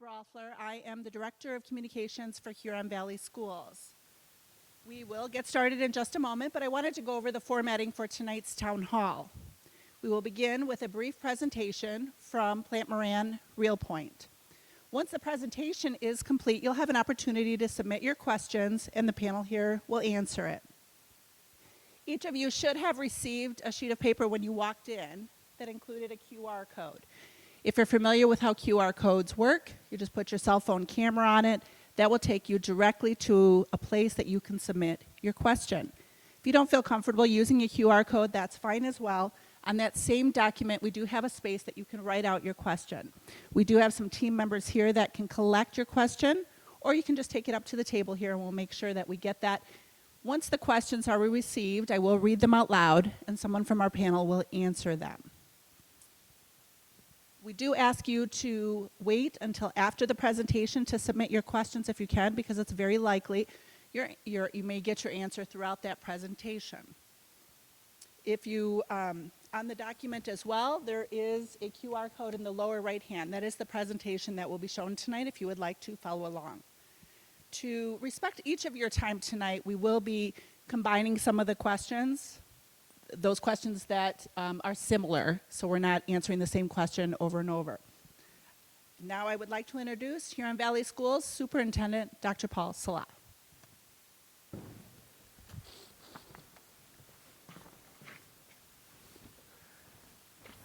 Roethler. I am the Director of Communications for Huron Valley Schools. We will get started in just a moment, but I wanted to go over the formatting for tonight's town hall. We will begin with a brief presentation from Plant Moran Real Point. Once the presentation is complete, you'll have an opportunity to submit your questions, and the panel here will answer it. Each of you should have received a sheet of paper when you walked in that included a QR code. If you're familiar with how QR codes work, you just put your cell phone camera on it. That will take you directly to a place that you can submit your question. If you don't feel comfortable using a QR code, that's fine as well. On that same document, we do have a space that you can write out your question. We do have some team members here that can collect your question, or you can just take it up to the table here and we'll make sure that we get that. Once the questions are received, I will read them out loud and someone from our panel will answer them. We do ask you to wait until after the presentation to submit your questions if you can, because it's very likely you may get your answer throughout that presentation. If you, on the document as well, there is a QR code in the lower right hand. That is the presentation that will be shown tonight if you would like to follow along. To respect each of your time tonight, we will be combining some of the questions, those questions that are similar, so we're not answering the same question over and over. Now I would like to introduce Huron Valley Schools Superintendent Dr. Paul Salah.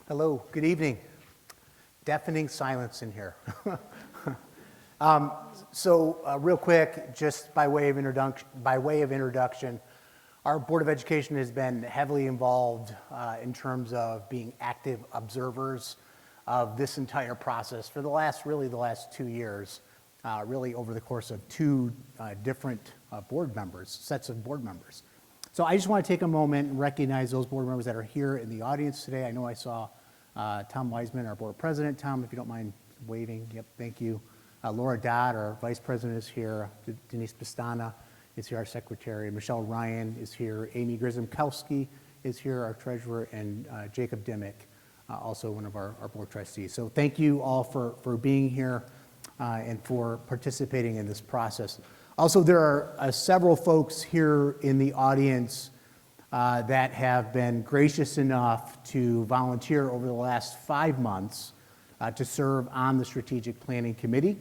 Hello, good evening. Deafening silence in here. Real quick, just by way of introduction, our Board of Education has been heavily involved in terms of being active observers of this entire process for the last 2 years, really over the course of two different sets of board members. So I just want to take a moment and recognize those board members that are here in the audience today. I know I saw Tom Wiseman, our board president. Tom, if you don't mind waving. Yep, thank you. Laura Dodd, our vice president, is here. Denise Pastana is here, our secretary. Michelle Ryan is here. Amy Grisomkowski is here, our treasurer, and Jacob Dimmick, also one of our board trustees. So thank you all for being here and for participating in this process. Also, there are several folks here in the audience that have been gracious enough to volunteer over the last 5 months to serve on the Strategic Planning Committee.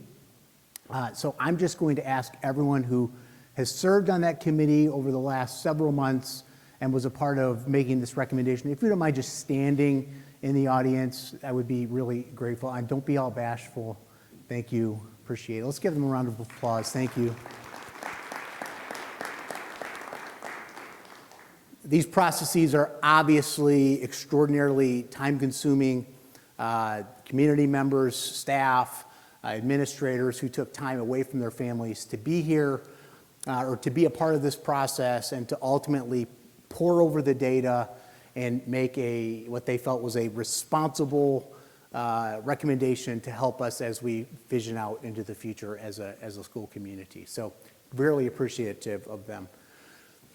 So I'm just going to ask everyone who has served on that committee over the last several months and was a part of making this recommendation. If you don't mind just standing in the audience, I would be really grateful. And don't be all bashful. Thank you. Appreciate it. Let's give them a round of applause. Thank you. These processes are obviously extraordinarily time-consuming. Community members, staff, administrators who took time away from their families to be here or to be a part of this process and to ultimately pore over the data and make what they felt was a responsible recommendation to help us as we vision out into the future as a school community. So really appreciative of them.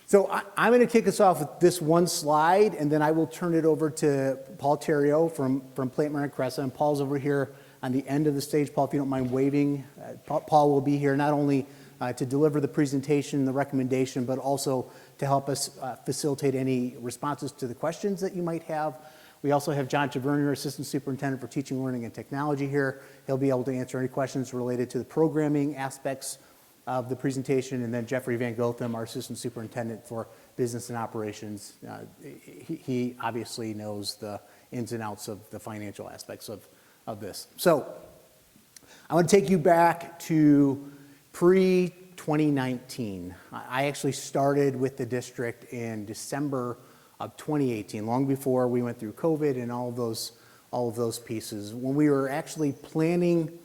So I'm going to kick us off with this one slide, and then I will turn it over to Paul Theriault from Plant Moran Cressa. And Paul's over here on the end of the stage. Paul, if you don't mind waving. Paul will be here not only to deliver the presentation, the recommendation, but also to help us facilitate any responses to the questions that you might have. We also have John Tavernier, Assistant Superintendent for Teaching, Learning, and Technology here. He'll be able to answer any questions related to the programming aspects of the presentation, and then Jeffrey Van Gotham, our Assistant Superintendent for Business and Operations. He obviously knows the ins and outs of the financial aspects of this. So I want to take you back to pre-2019. I actually started with the district in December of 2018, long before we went through COVID and all of those pieces, when we were actually planning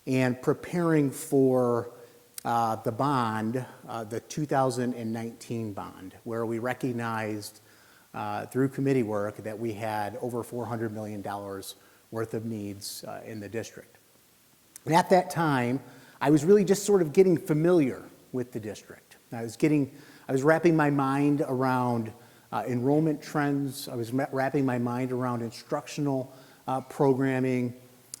and preparing for the bond, the 2019 bond, where we recognized through committee work that we had over $400 million worth of needs in the district. And at that time, I was really just sort of getting familiar with the district. I was wrapping my mind around enrollment trends. I was wrapping my mind around instructional programming,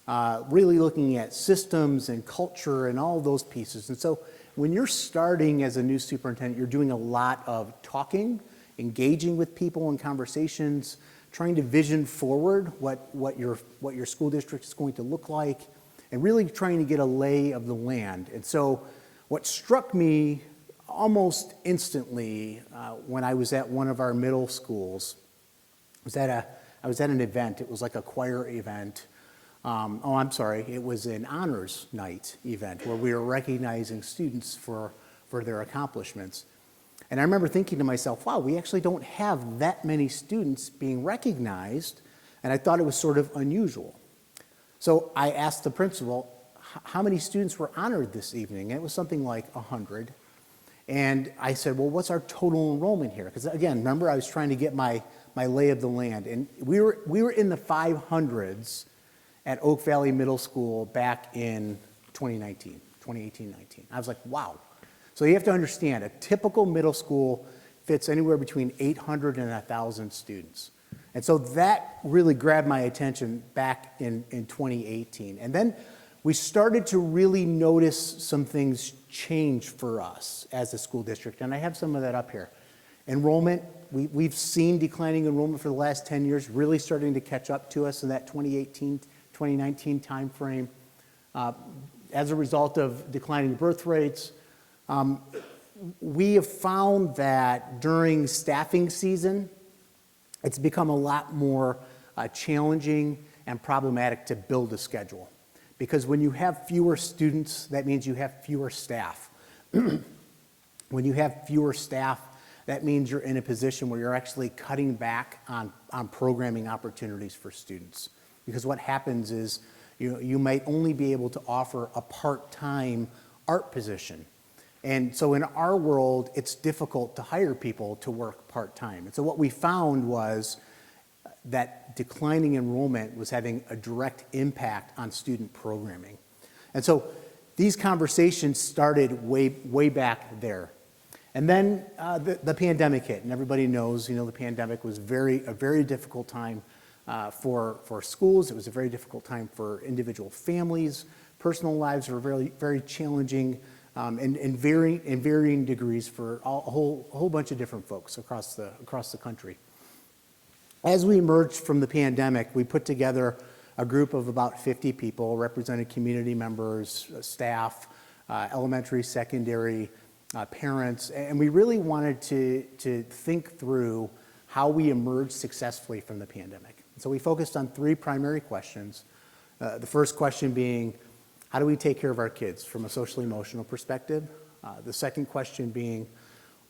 really looking at systems and culture and all those pieces. And so when you're starting as a new superintendent, you're doing a lot of talking, engaging with people in conversations, trying to vision forward what your school district is going to look like, and really trying to get a lay of the land. And so what struck me almost instantly when I was at one of our middle schools was I was at an event. It was like a choir event. It was an honors night event where we were recognizing students for their accomplishments. And I remember thinking to myself, wow, we actually don't have that many students being recognized, and I thought it was sort of unusual. So I asked the principal, how many students were honored this evening? And it was something like 100. And I said, well, what's our total enrollment here? Because again, remember, I was trying to get my lay of the land. And we were in the 500s at Oak Valley Middle School back in 2018, 19. I was like, wow. So you have to understand, a typical middle school fits anywhere between 800 and 1,000 students. And so that really grabbed my attention back in 2018. And then we started to really notice some things change for us as a school district. And I have some of that up here. Enrollment, we've seen declining enrollment for the last 10 years, really starting to catch up to us in that 2018, 2019 timeframe. As a result of declining birth rates, we have found that during staffing season, it's become a lot more challenging and problematic to build a schedule. Because when you have fewer students, that means you have fewer staff. When you have fewer staff, that means you're in a position where you're actually cutting back on programming opportunities for students. Because what happens is you might only be able to offer a part-time art position. And so in our world, it's difficult to hire people to work part-time. And so what we found was that declining enrollment was having a direct impact on student programming. And so these conversations started way back there. And then the pandemic hit, and everybody knows, the pandemic was a very difficult time for schools. It was a very difficult time for individual families. Personal lives were very challenging in varying degrees for a whole bunch of different folks across the country. As we emerged from the pandemic, we put together a group of about 50 people, represented community members, staff, elementary, secondary, parents, and we really wanted to think through how we emerged successfully from the pandemic. So we focused on three primary questions. The first question being, how do we take care of our kids from a social emotional perspective? The second question being,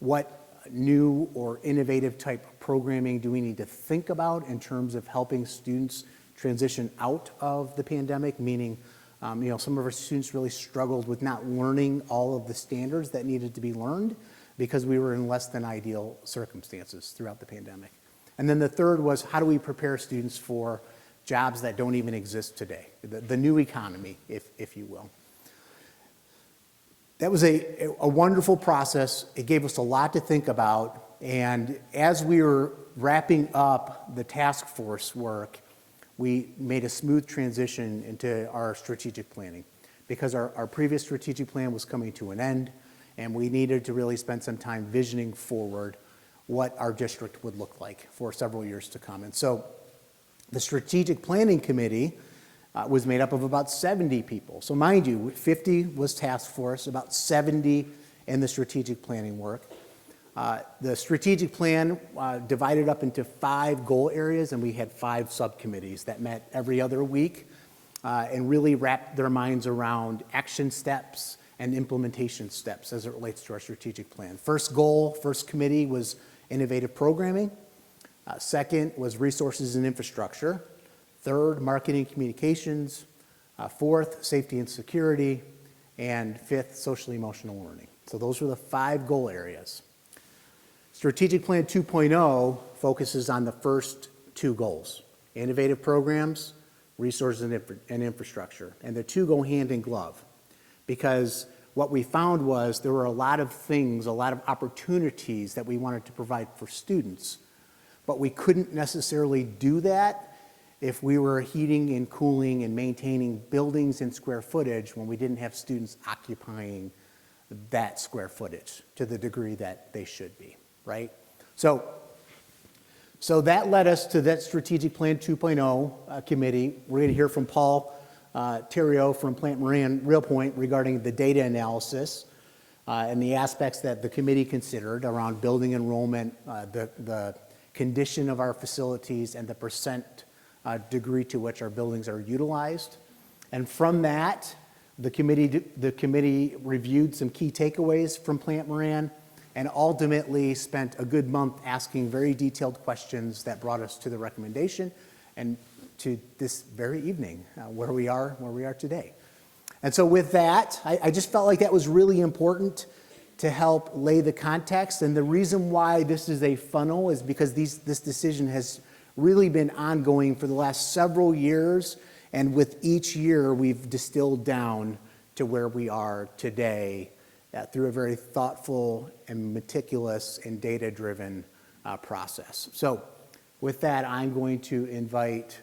what new or innovative type of programming do we need to think about in terms of helping students transition out of the pandemic? Meaning, some of our students really struggled with not learning all of the standards that needed to be learned because we were in less than ideal circumstances throughout the pandemic. And then the third was, how do we prepare students for jobs that don't even exist today, the new economy, if you will. That was a wonderful process. It gave us a lot to think about. And as we were wrapping up the task force work, we made a smooth transition into our strategic planning because our previous strategic plan was coming to an end, and we needed to really spend some time visioning forward what our district would look like for several years to come. And so the strategic planning committee was made up of about 70 people. So mind you, 50 was task force, about 70 in the strategic planning work. The strategic plan divided up into 5 goal areas, and we had 5 subcommittees that met every other week and really wrapped their minds around action steps and implementation steps as it relates to our strategic plan. First goal, first committee was innovative programming. Second was resources and infrastructure. Third, marketing communications. Fourth, safety and security. And fifth, social emotional learning. So those were the 5 goal areas. Strategic Plan 2.0 focuses on the first 2 goals: innovative programs, resources and infrastructure. And the 2 go hand in glove because what we found was there were a lot of things, a lot of opportunities that we wanted to provide for students, but we couldn't necessarily do that if we were heating and cooling and maintaining buildings and square footage when we didn't have students occupying that square footage to the degree that they should be, right? So that led us to that Strategic Plan 2.0 committee. We're going to hear from Paul Theriault from Plant Moran Real Point regarding the data analysis and the aspects that the committee considered around building enrollment, the condition of our facilities, and the percent degree to which our buildings are utilized. And from that, the committee reviewed some key takeaways from Plant Moran and ultimately spent a good month asking very detailed questions that brought us to the recommendation and to this very evening, where we are today. And so with that, I just felt like that was really important to help lay the context. And the reason why this is a funnel is because this decision has really been ongoing for the last several years. And with each year, we've distilled down to where we are today through a very thoughtful and meticulous and data-driven process. So with that, I'm going to invite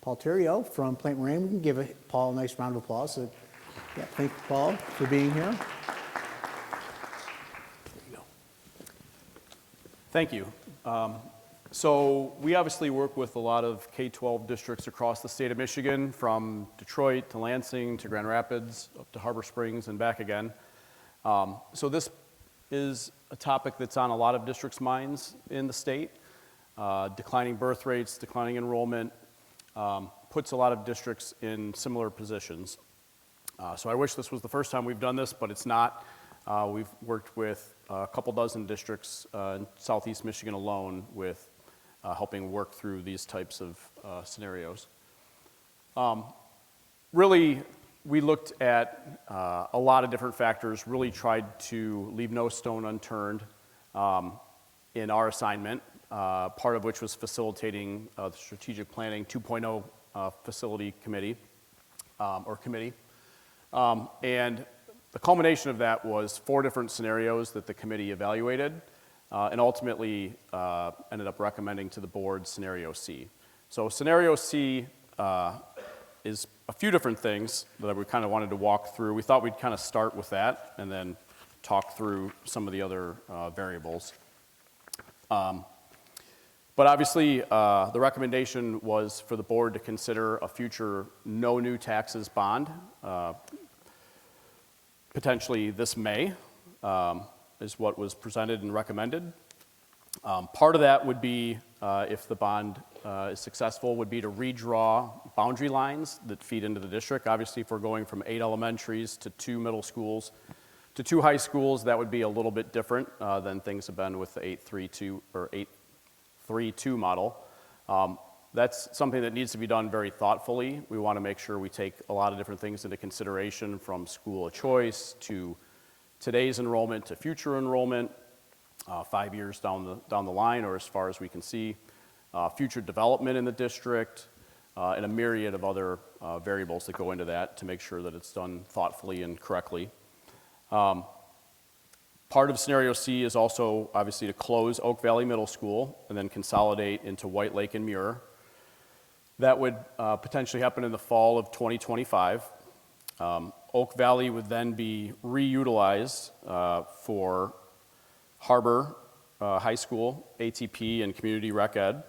Paul Theriault from Plant Moran. We can give Paul a nice round of applause. So, yeah, thank you, Paul, for being here. There you go. Thank you. So we obviously work with a lot of K-12 districts across the state of Michigan, from Detroit to Lansing to Grand Rapids, up to Harbor Springs and back again. So this is a topic that's on a lot of districts' minds in the state. Declining birth rates, declining enrollment, puts a lot of districts in similar positions. So I wish this was the first time we've done this, but it's not. We've worked with a couple dozen districts in Southeast Michigan alone with helping work through these types of scenarios. Really, we looked at a lot of different factors, really tried to leave no stone unturned in our assignment, part of which was facilitating the Strategic Planning 2.0 facility committee, and the culmination of that was 4 different scenarios that the committee evaluated and ultimately ended up recommending to the board Scenario C. So Scenario C is a few different things that we kind of wanted to walk through. We thought we'd kind of start with that and then talk through some of the other variables. But obviously, the recommendation was for the board to consider a future no new taxes bond, potentially this May, is what was presented and recommended. Part of that would be, if the bond is successful, would be to redraw boundary lines that feed into the district. Obviously, if we're going from 8 elementaries to 2 middle schools to 2 high schools, that would be a little bit different than things have been with the 8-3-2 or 8-3-2 model. That's something that needs to be done very thoughtfully. We want to make sure we take a lot of different things into consideration, from school of choice to today's enrollment to future enrollment, 5 years down the line, or as far as we can see, future development in the district, and a myriad of other variables that go into that to make sure that it's done thoughtfully and correctly. Part of Scenario C is also obviously to close Oak Valley Middle School and then consolidate into White Lake and Muir. That would potentially happen in the fall of 2025. Oak Valley would then be reutilized for Harbor High School, ATP, and Community Rec Ed.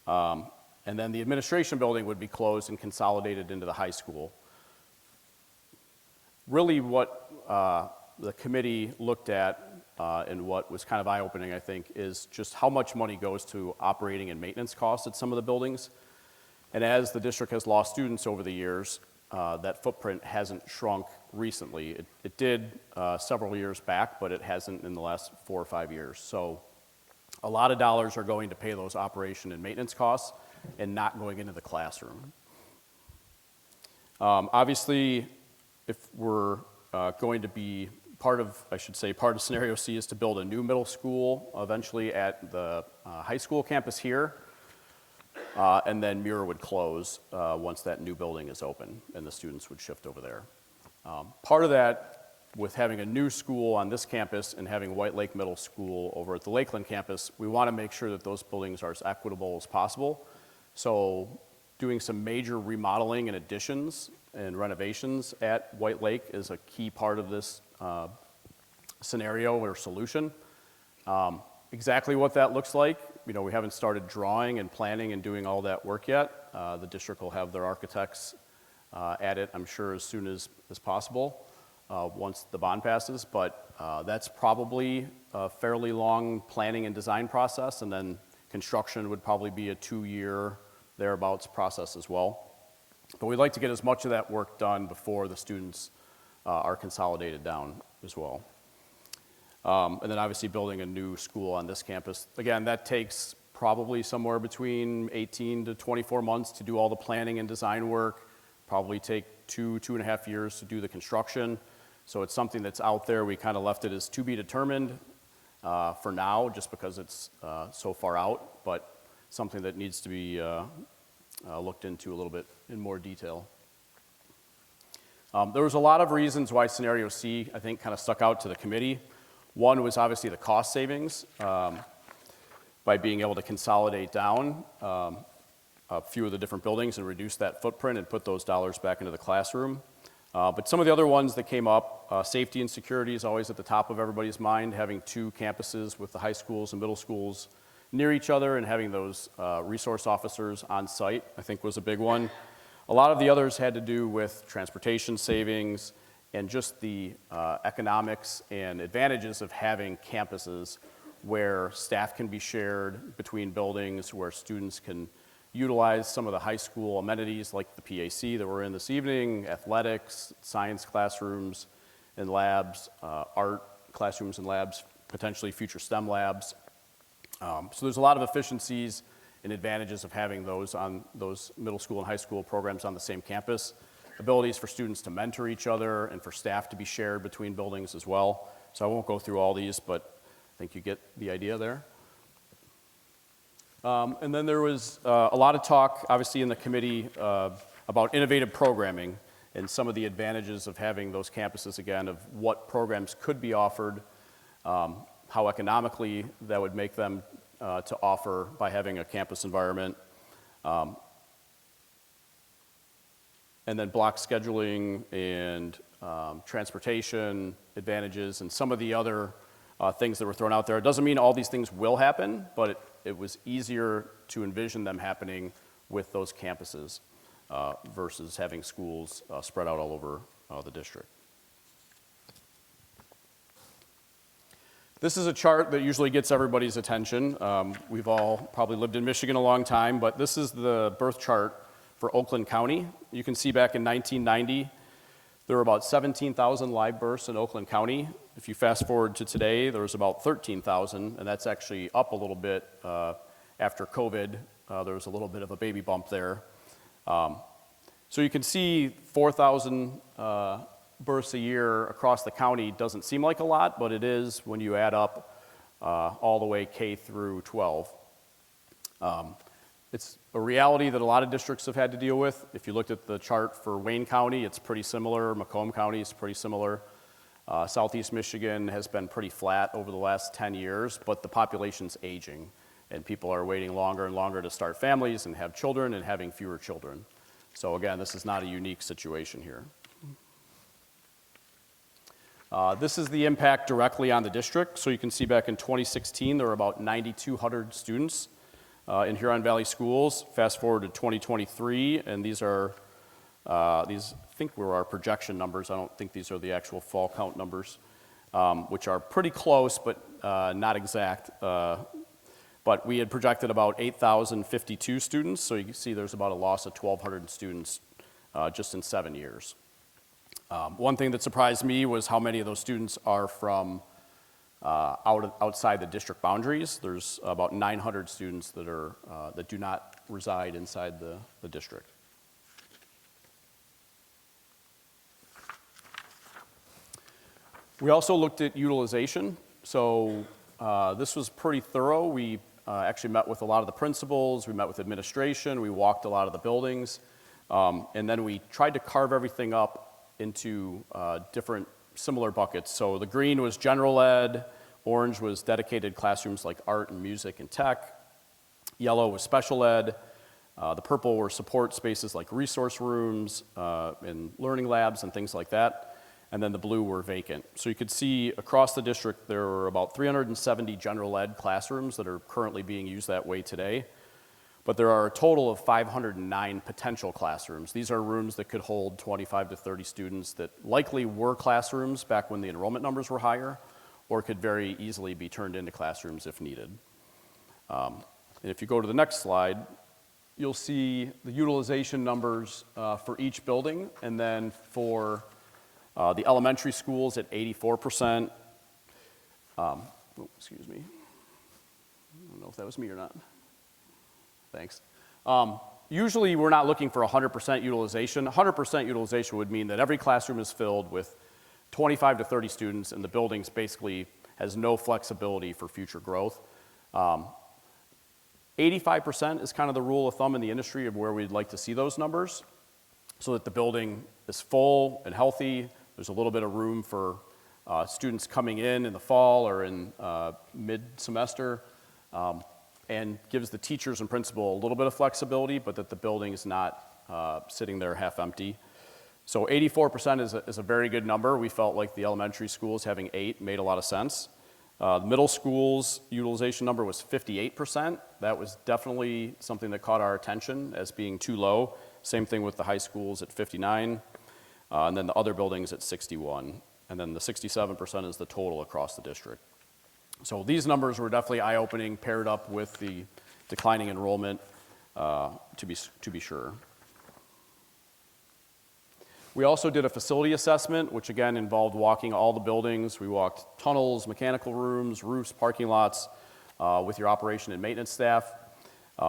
And then the administration building would be closed and consolidated into the high school. Really what the committee looked at and what was kind of eye-opening, I think, is just how much money goes to operating and maintenance costs at some of the buildings. And as the district has lost students over the years, that footprint hasn't shrunk recently. It did several years back, but it hasn't in the last 4 or 5 years. So a lot of dollars are going to pay those operation and maintenance costs and not going into the classroom. Obviously, if we're going to be part of Scenario C is to build a new middle school eventually at the high school campus here, and then Muir would close once that new building is open and the students would shift over there. Part of that, with having a new school on this campus and having White Lake Middle School over at the Lakeland campus, we want to make sure that those buildings are as equitable as possible. So doing some major remodeling and additions and renovations at White Lake is a key part of this scenario or solution. Exactly what that looks like, we haven't started drawing and planning and doing all that work yet. The district will have their architects at it, I'm sure, as soon as possible once the bond passes. But that's probably a fairly long planning and design process, and then construction would probably be a 2-year thereabouts process as well. But we'd like to get as much of that work done before the students are consolidated down as well. And then obviously building a new school on this campus. Again, that takes probably somewhere between 18 to 24 months to do all the planning and design work. Probably take 2.5 years to do the construction. So it's something that's out there. We kind of left it as to be determined for now, just because it's so far out, but something that needs to be looked into a little bit in more detail. There was a lot of reasons why scenario C, I think, kind of stuck out to the committee. One was obviously the cost savings by being able to consolidate down a few of the different buildings and reduce that footprint and put those dollars back into the classroom. But some of the other ones that came up, safety and security is always at the top of everybody's mind. Having 2 campuses with the high schools and middle schools near each other and having those resource officers on site, I think, was a big one. A lot of the others had to do with transportation savings and just the economics and advantages of having campuses where staff can be shared between buildings, where students can utilize some of the high school amenities like the PAC that we're in this evening, athletics, science classrooms and labs, art classrooms and labs, potentially future STEM labs. So there's a lot of efficiencies and advantages of having those on those middle school and high school programs on the same campus. Abilities for students to mentor each other and for staff to be shared between buildings as well. So I won't go through all these, but I think you get the idea there. And then there was a lot of talk, obviously, in the committee about innovative programming and some of the advantages of having those campuses, again, of what programs could be offered, how economically that would make them to offer by having a campus environment. And then block scheduling and transportation advantages and some of the other things that were thrown out there. It doesn't mean all these things will happen, but it was easier to envision them happening with those campuses versus having schools spread out all over the district. This is a chart that usually gets everybody's attention. We've all probably lived in Michigan a long time, but this is the birth chart for Oakland County. You can see back in 1990, there were about 17,000 live births in Oakland County. If you fast forward to today, there was about 13,000, and that's actually up a little bit after COVID. There was a little bit of a baby bump there. So you can see 4,000 births a year across the county doesn't seem like a lot, but it is when you add up all the way K through 12. It's a reality that a lot of districts have had to deal with. If you looked at the chart for Wayne County, it's pretty similar. Macomb County is pretty similar. Southeast Michigan has been pretty flat over the last 10 years, but the population's aging, and people are waiting longer and longer to start families and have children and having fewer children. So again, this is not a unique situation here. This is the impact directly on the district. So you can see back in 2016, there were about 9,200 students in Huron Valley schools. Fast forward to 2023, and these are, these I think were our projection numbers. I don't think these are the actual fall count numbers, which are pretty close, but not exact. But we had projected about 8,052 students, so you can see there's about a loss of 1,200 students just in 7 years. One thing that surprised me was how many of those students are from outside the district boundaries. There's about 900 students that are that do not reside inside the district. We also looked at utilization. So this was pretty thorough. We actually met with a lot of the principals. We met with administration. We walked a lot of the buildings. And then we tried to carve everything up into different similar buckets. So the green was general ed, orange was dedicated classrooms like art and music and tech, yellow was special ed, The purple were support spaces like resource rooms and learning labs and things like that. And then the blue were vacant. So you could see across the district there were about 370 general ed classrooms that are currently being used that way today. But there are a total of 509 potential classrooms. These are rooms that could hold 25 to 30 students that likely were classrooms back when the enrollment numbers were higher, or could very easily be turned into classrooms if needed. And if you go to the next slide, you'll see the utilization numbers for each building, and then for the elementary schools at 84%. Excuse me. I don't know if that was me or not. Thanks. Usually we're not looking for 100% utilization. 100% utilization would mean that every classroom is filled with 25 to 30 students, and the buildings basically has no flexibility for future growth. 85% is kind of the rule of thumb in the industry of where we'd like to see those numbers, so that the building is full and healthy. There's a little bit of room for students coming in the fall or in mid-semester, and gives the teachers and principal a little bit of flexibility, but that the building is not sitting there half empty. So 84% is a very good number. We felt like the elementary schools having 8 made a lot of sense. The middle school's utilization number was 58%. That was definitely something that caught our attention as being too low. Same thing with the high schools at 59, and then the other buildings at 61. And then the 67% is the total across the district. So these numbers were definitely eye-opening, paired up with the declining enrollment, to be sure. We also did a facility assessment, which again involved walking all the buildings. We walked tunnels, mechanical rooms, roofs, parking lots with your operation and maintenance staff,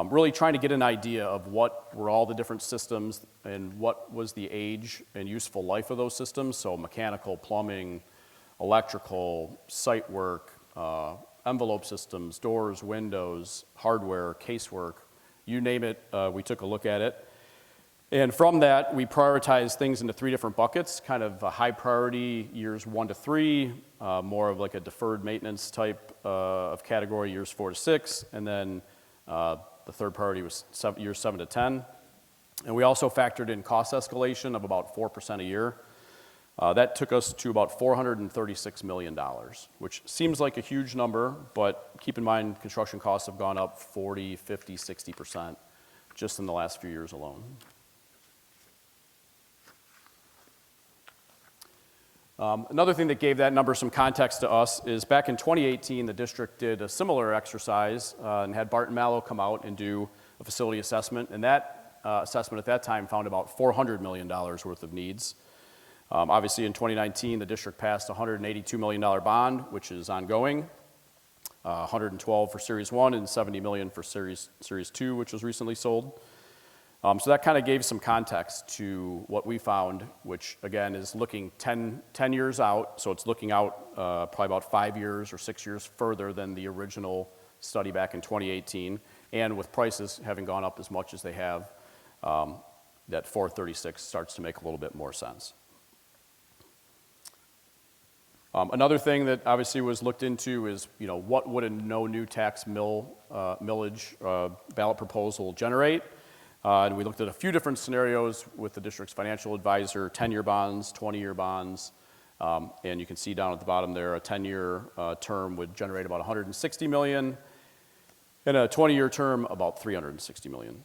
really trying to get an idea of what were all the different systems and what was the age and useful life of those systems. So mechanical, plumbing, electrical, site work, envelope systems, doors, windows, hardware, casework, you name it, we took a look at it. And from that, we prioritized things into 3 different buckets, kind of a high priority years 1 to 3, more of like a deferred maintenance type of category years 4 to 6, and then the third priority was years 7 to 10. And we also factored in cost escalation of about 4% a year. That took us to about $436 million, which seems like a huge number, but keep in mind construction costs have gone up 40, 50, 60% just in the last few years alone. Another thing that gave that number some context to us is back in 2018, the district did a similar exercise and had Barton Mallow come out and do a facility assessment. And that assessment at that time found about $400 million worth of needs. Obviously, in 2019, the district passed a $182 million bond, which is ongoing, 112 for Series 1 and $70 million for Series 2, which was recently sold. So that kind of gave some context to what we found, which again is looking 10 years out. So it's looking out probably about 5 years or 6 years further than the original study back in 2018. And with prices having gone up as much as they have, that 436 starts to make a little bit more sense. Another thing that obviously was looked into is, what would a no new tax millage ballot proposal generate? And we looked at a few different scenarios with the district's financial advisor, 10-year bonds, 20-year bonds, and you can see down at the bottom there, a 10-year term would generate about $160 million, and a 20-year term about $360 million.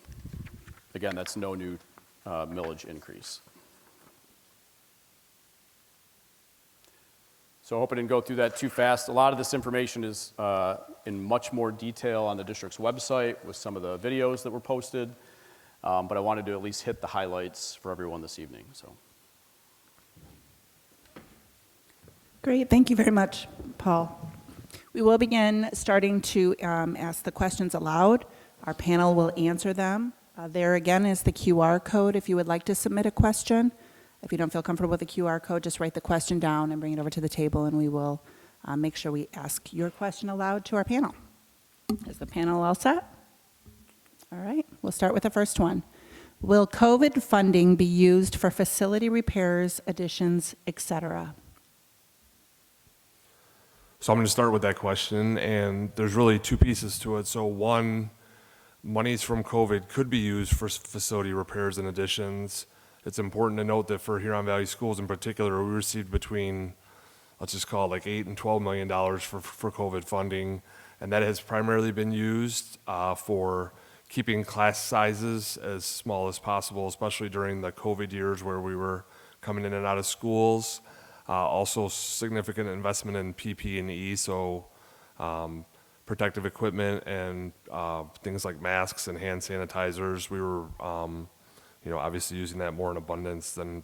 Again, that's no new millage increase. So I hope I didn't go through that too fast. A lot of this information is in much more detail on the district's website with some of the videos that were posted. But I wanted to at least hit the highlights for everyone this evening. So, Great, thank you very much, Paul. We will begin starting to ask the questions aloud. Our panel will answer them. There again is the QR code if you would like to submit a question. If you don't feel comfortable with the QR code, just write the question down and bring it over to the table, and we will make sure we ask your question aloud to our panel. Is the panel all set? All right, we'll start with the first one. Will COVID funding be used for facility repairs, additions, etc.? So I'm going to start with that question, and there's really 2 pieces to it. So one, monies from COVID could be used for facility repairs and additions. It's important to note that for Huron Valley Schools in particular, we received between, let's just call it like $8 and $12 million for COVID funding, and that has primarily been used for keeping class sizes as small as possible, especially during the COVID years where we were coming in and out of schools. Also significant investment in PP&E, so protective equipment and things like masks and hand sanitizers. We were, obviously using that more in abundance than,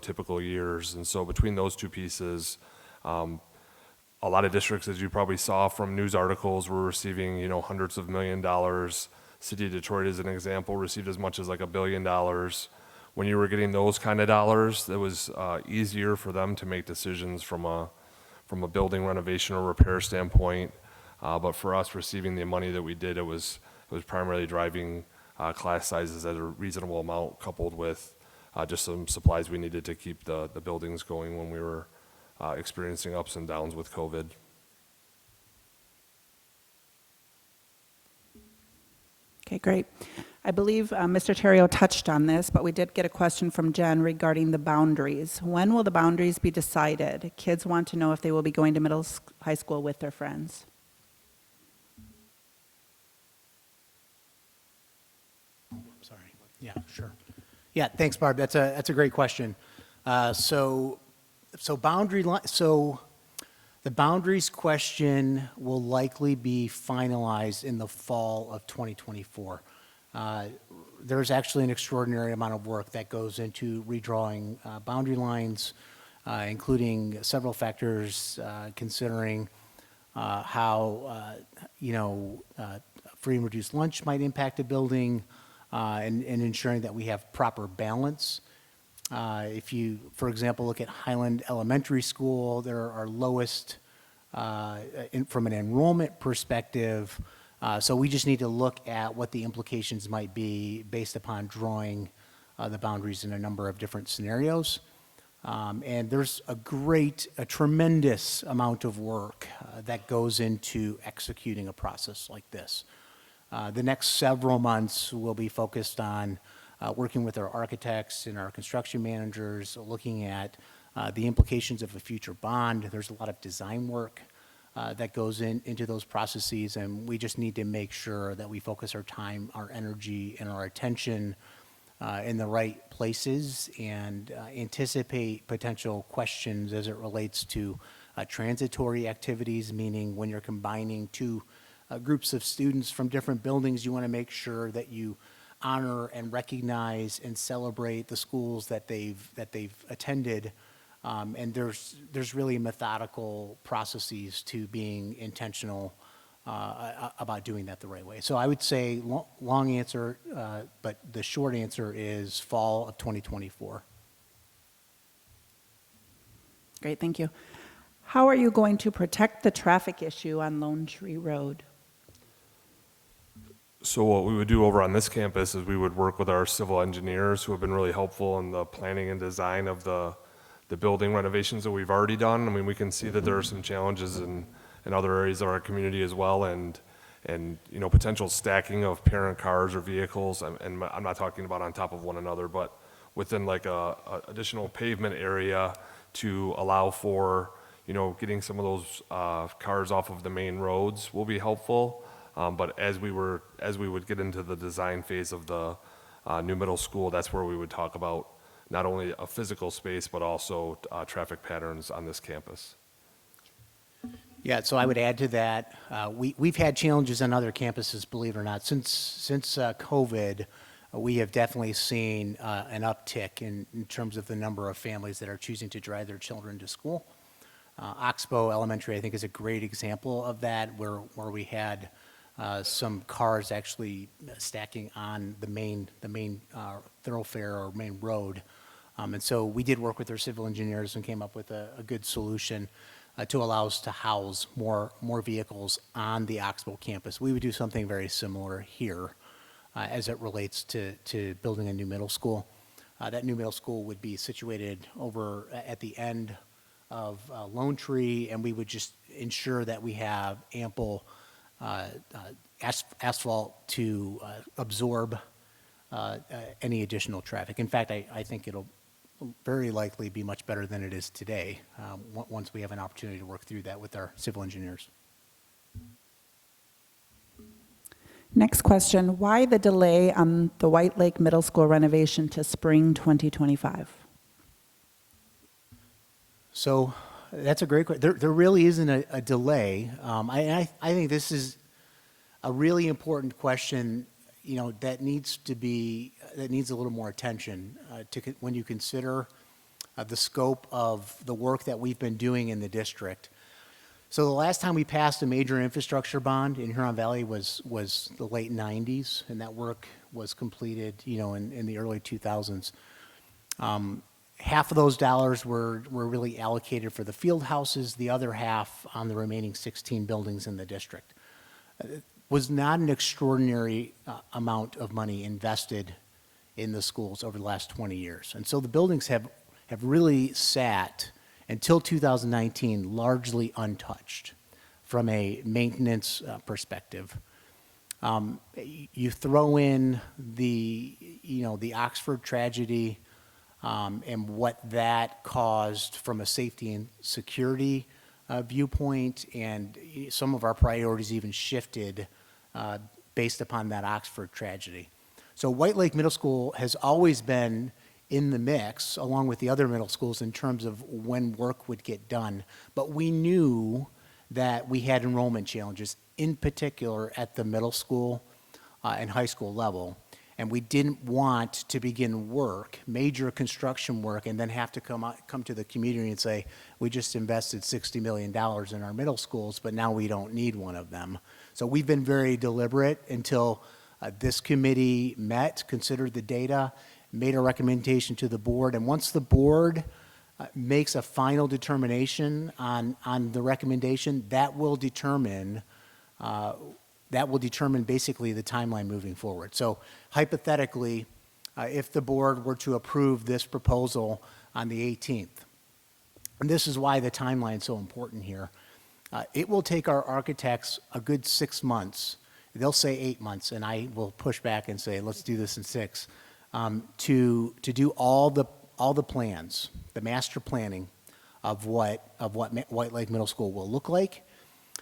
typical years. And so between those two pieces, a lot of districts, as you probably saw from news articles, were receiving, hundreds of $1 million. City of Detroit, as an example, received as much as like $1 billion. When you were getting those kind of dollars, it was easier for them to make decisions from a building renovation or repair standpoint. But for us, receiving the money that we did, it was primarily driving class sizes at a reasonable amount, coupled with just some supplies we needed to keep the buildings going when we were experiencing ups and downs with COVID. Okay, great. I believe Mr. Terrio touched on this, but we did get a question from Jen regarding the boundaries. When will the boundaries be decided? Kids want to know if they will be going to high school with their friends. Sorry. Yeah, sure. Yeah, thanks, Barb. That's a great question. So the boundaries question will likely be finalized in the fall of 2024. There's actually an extraordinary amount of work that goes into redrawing boundary lines, including several factors, considering how free and reduced lunch might impact a building, and ensuring that we have proper balance. If you, for example, look at Highland Elementary School, they're our lowest from an enrollment perspective. So we just need to look at what the implications might be based upon drawing the boundaries in a number of different scenarios. And there's a tremendous amount of work that goes into executing a process like this. The next several months will be focused on working with our architects and our construction managers, looking at the implications of a future bond. There's a lot of design work that goes into those processes, and we just need to make sure that we focus our time, our energy, and our attention in the right places and anticipate potential questions as it relates to transitory activities, meaning when you're combining two groups of students from different buildings, you want to make sure that you honor and recognize and celebrate the schools that they've attended, and there's really methodical processes to being intentional about doing that the right way. So I would say long answer, but the short answer is fall of 2024. Great, thank you. How are you going to protect the traffic issue on Lone Tree Road? So what we would do over on this campus is we would work with our civil engineers who have been really helpful in the planning and design of the building renovations that we've already done. I mean, we can see that there are some challenges in other areas of our community as well, and potential stacking of parent cars or vehicles. And I'm not talking about on top of one another, but within like a additional pavement area to allow for getting some of those cars off of the main roads will be helpful. But as we would get into the design phase of the new middle school, that's where we would talk about not only a physical space, but also traffic patterns on this campus. Yeah, so I would add to that, we've had challenges on other campuses, believe it or not. Since COVID, we have definitely seen an uptick in terms of the number of families that are choosing to drive their children to school. Oxbow Elementary, I think, is a great example of that, where we had some cars actually stacking on the main thoroughfare or main road. And so we did work with our civil engineers and came up with a good solution to allow us to house more vehicles on the Oxbow campus. We would do something very similar here as it relates to building a new middle school. That new middle school would be situated over at the end of Lone Tree, and we would just ensure that we have ample asphalt to absorb any additional traffic. In fact, I think it'll very likely be much better than it is today once we have an opportunity to work through that with our civil engineers. Next question, why the delay on the White Lake Middle School renovation to spring 2025? So that's a great question. There really isn't a delay. I think this is a really important question, that needs a little more attention when you consider the scope of the work that we've been doing in the district. So the last time we passed a major infrastructure bond in Huron Valley was the late 90s, and that work was completed, in the early 2000s. Half of those dollars were really allocated for the field houses, the other half on the remaining 16 buildings in the district. It was not an extraordinary amount of money invested in the schools over the last 20 years. And so the buildings have really sat until 2019 largely untouched from a maintenance perspective. You throw in the Oxford tragedy, and what that caused from a safety and security viewpoint, and some of our priorities even shifted based upon that Oxford tragedy. So White Lake Middle School has always been in the mix, along with the other middle schools, in terms of when work would get done. But we knew that we had enrollment challenges, in particular at the middle school and high school level. And we didn't want to begin major construction work, and then have to come to the community and say, we just invested $60 million in our middle schools, but now we don't need one of them. So we've been very deliberate until this committee met, considered the data, made a recommendation to the board, and once the board makes a final determination on the recommendation, that will determine basically the timeline moving forward. So hypothetically, if the board were to approve this proposal on the 18th, and this is why the timeline is so important here, it will take our architects a good 6 months. They'll say 8 months, and I will push back and say, let's do this in 6, to do all the plans, the master planning of what White Lake Middle School will look like.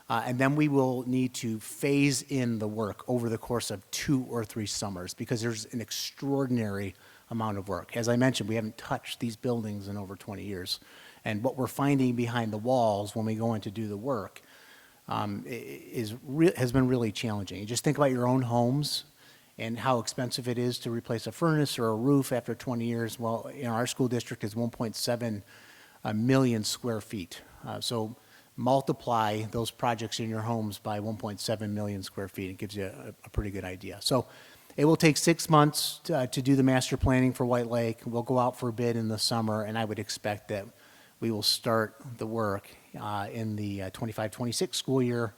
And then we will need to phase in the work over the course of 2 or 3 summers, because there's an extraordinary amount of work. As I mentioned, we haven't touched these buildings in over 20 years. And what we're finding behind the walls when we go in to do the work has been really challenging. You just think about your own homes and how expensive it is to replace a furnace or a roof after 20 years. Well, our school district is 1.7 million square feet. So multiply those projects in your homes by 1.7 million square feet. It gives you a pretty good idea. So it will take 6 months to do the master planning for White Lake. We'll go out for bid in the summer, and I would expect that we will start the work in the 25-26 school year,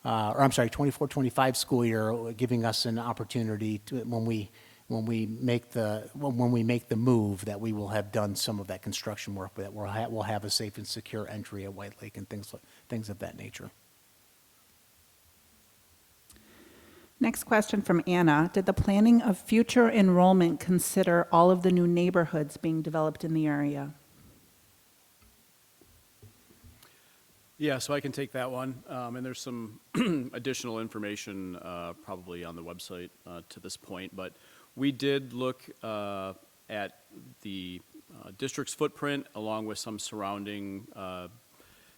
or I'm sorry, 24-25 school year, giving us an opportunity to, when we make the move, that we will have done some of that construction work, that we'll have a safe and secure entry at White Lake and things of that nature. Next question from Anna. Did the planning of future enrollment consider all of the new neighborhoods being developed in the area? Yeah, so I can take that one. And there's some additional information probably on the website to this point. But we did look at the district's footprint along with some surrounding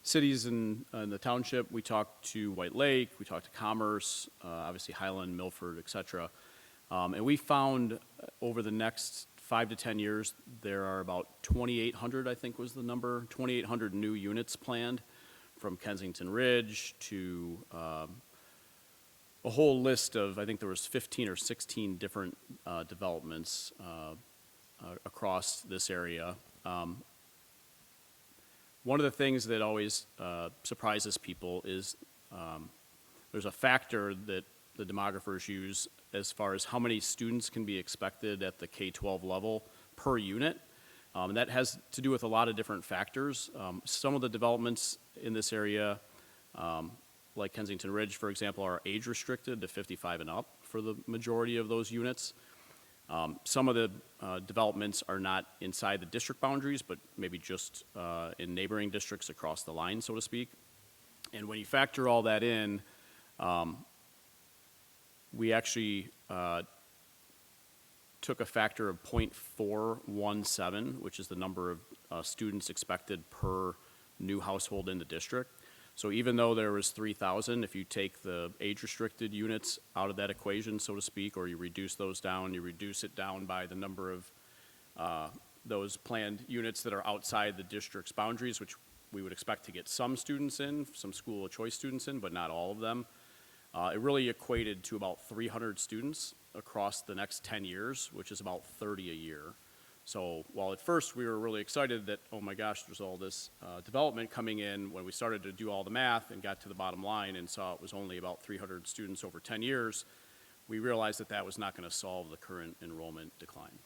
cities in the township. We talked to White Lake, we talked to Commerce, obviously Highland, Milford, et cetera. And we found over the next 5 to 10 years, there are about 2,800, I think was the number, 2,800 new units planned, from Kensington Ridge to a whole list of, I think there was 15 or 16 different developments across this area. One of the things that always surprises people is there's a factor that the demographers use as far as how many students can be expected at the K-12 level per unit. And that has to do with a lot of different factors. Some of the developments in this area like Kensington Ridge, for example, are age restricted to 55 and up for the majority of those units. Some of the developments are not inside the district boundaries, but maybe just in neighboring districts across the line, so to speak. And when you factor all that in, we actually took a factor of 0.417, which is the number of students expected per new household in the district. So even though there was 3,000, if you take the age-restricted units out of that equation, so to speak, or you reduce those down, you reduce it down by the number of those planned units that are outside the district's boundaries, which we would expect to get some students in, some school of choice students in, but not all of them. It really equated to about 300 students across the next 10 years, which is about 30 a year. So while at first we were really excited that, oh my gosh, there's all this development coming in, when we started to do all the math and got to the bottom line and saw it was only about 300 students over 10 years, we realized that that was not going to solve the current enrollment decline.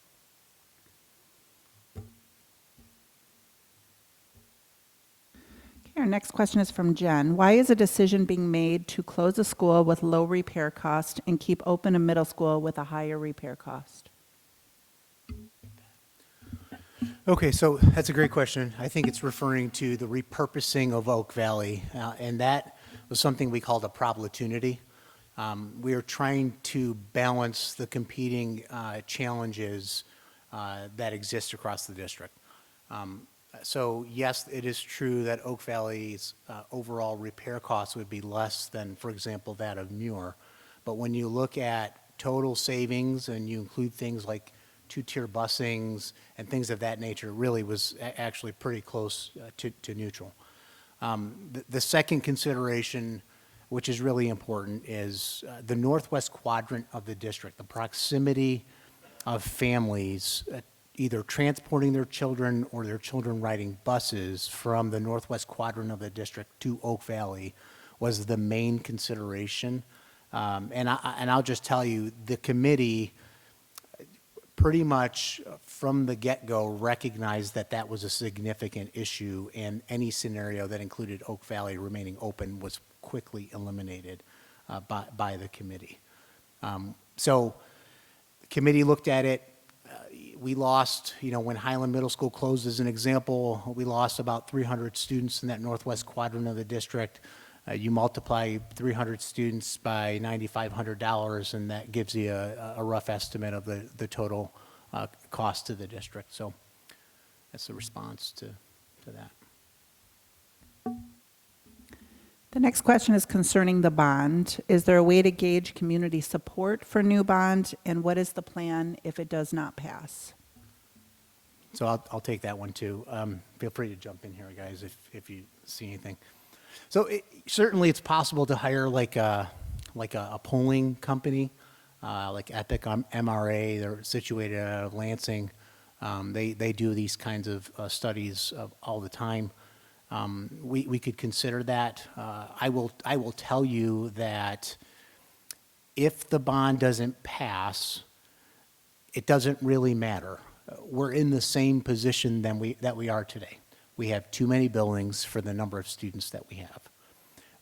Okay, our next question is from Jen. Why is a decision being made to close a school with low repair cost and keep open a middle school with a higher repair cost? Okay, so that's a great question. I think it's referring to the repurposing of Oak Valley, and that was something we called a opportunity. We are trying to balance the competing challenges that exist across the district. So yes, it is true that Oak Valley's overall repair costs would be less than, for example, that of Muir. But when you look at total savings and you include things like two-tier busings and things of that nature, really was actually pretty close to neutral. The second consideration, which is really important, is the northwest quadrant of the district, the proximity of families either transporting their children or their children riding buses from the northwest quadrant of the district to Oak Valley was the main consideration. And I'll just tell you, the committee pretty much from the get-go recognized that that was a significant issue, and any scenario that included Oak Valley remaining open was quickly eliminated by the committee. So the committee looked at it. We lost, when Highland Middle School closed as an example, we lost about 300 students in that northwest quadrant of the district. You multiply 300 students by $9,500, and that gives you a rough estimate of the total cost to the district. So that's the response to that. The next question is concerning the bond. Is there a way to gauge community support for new bond, and what is the plan if it does not pass? So I'll take that one too. Feel free to jump in here, guys, if you see anything. So certainly it's possible to hire like a polling company, like Epic MRA. They're situated out of Lansing. They do these kinds of studies all the time. We could consider that. I will tell you that if the bond doesn't pass, it doesn't really matter. We're in the same position that we are today. We have too many buildings for the number of students that we have.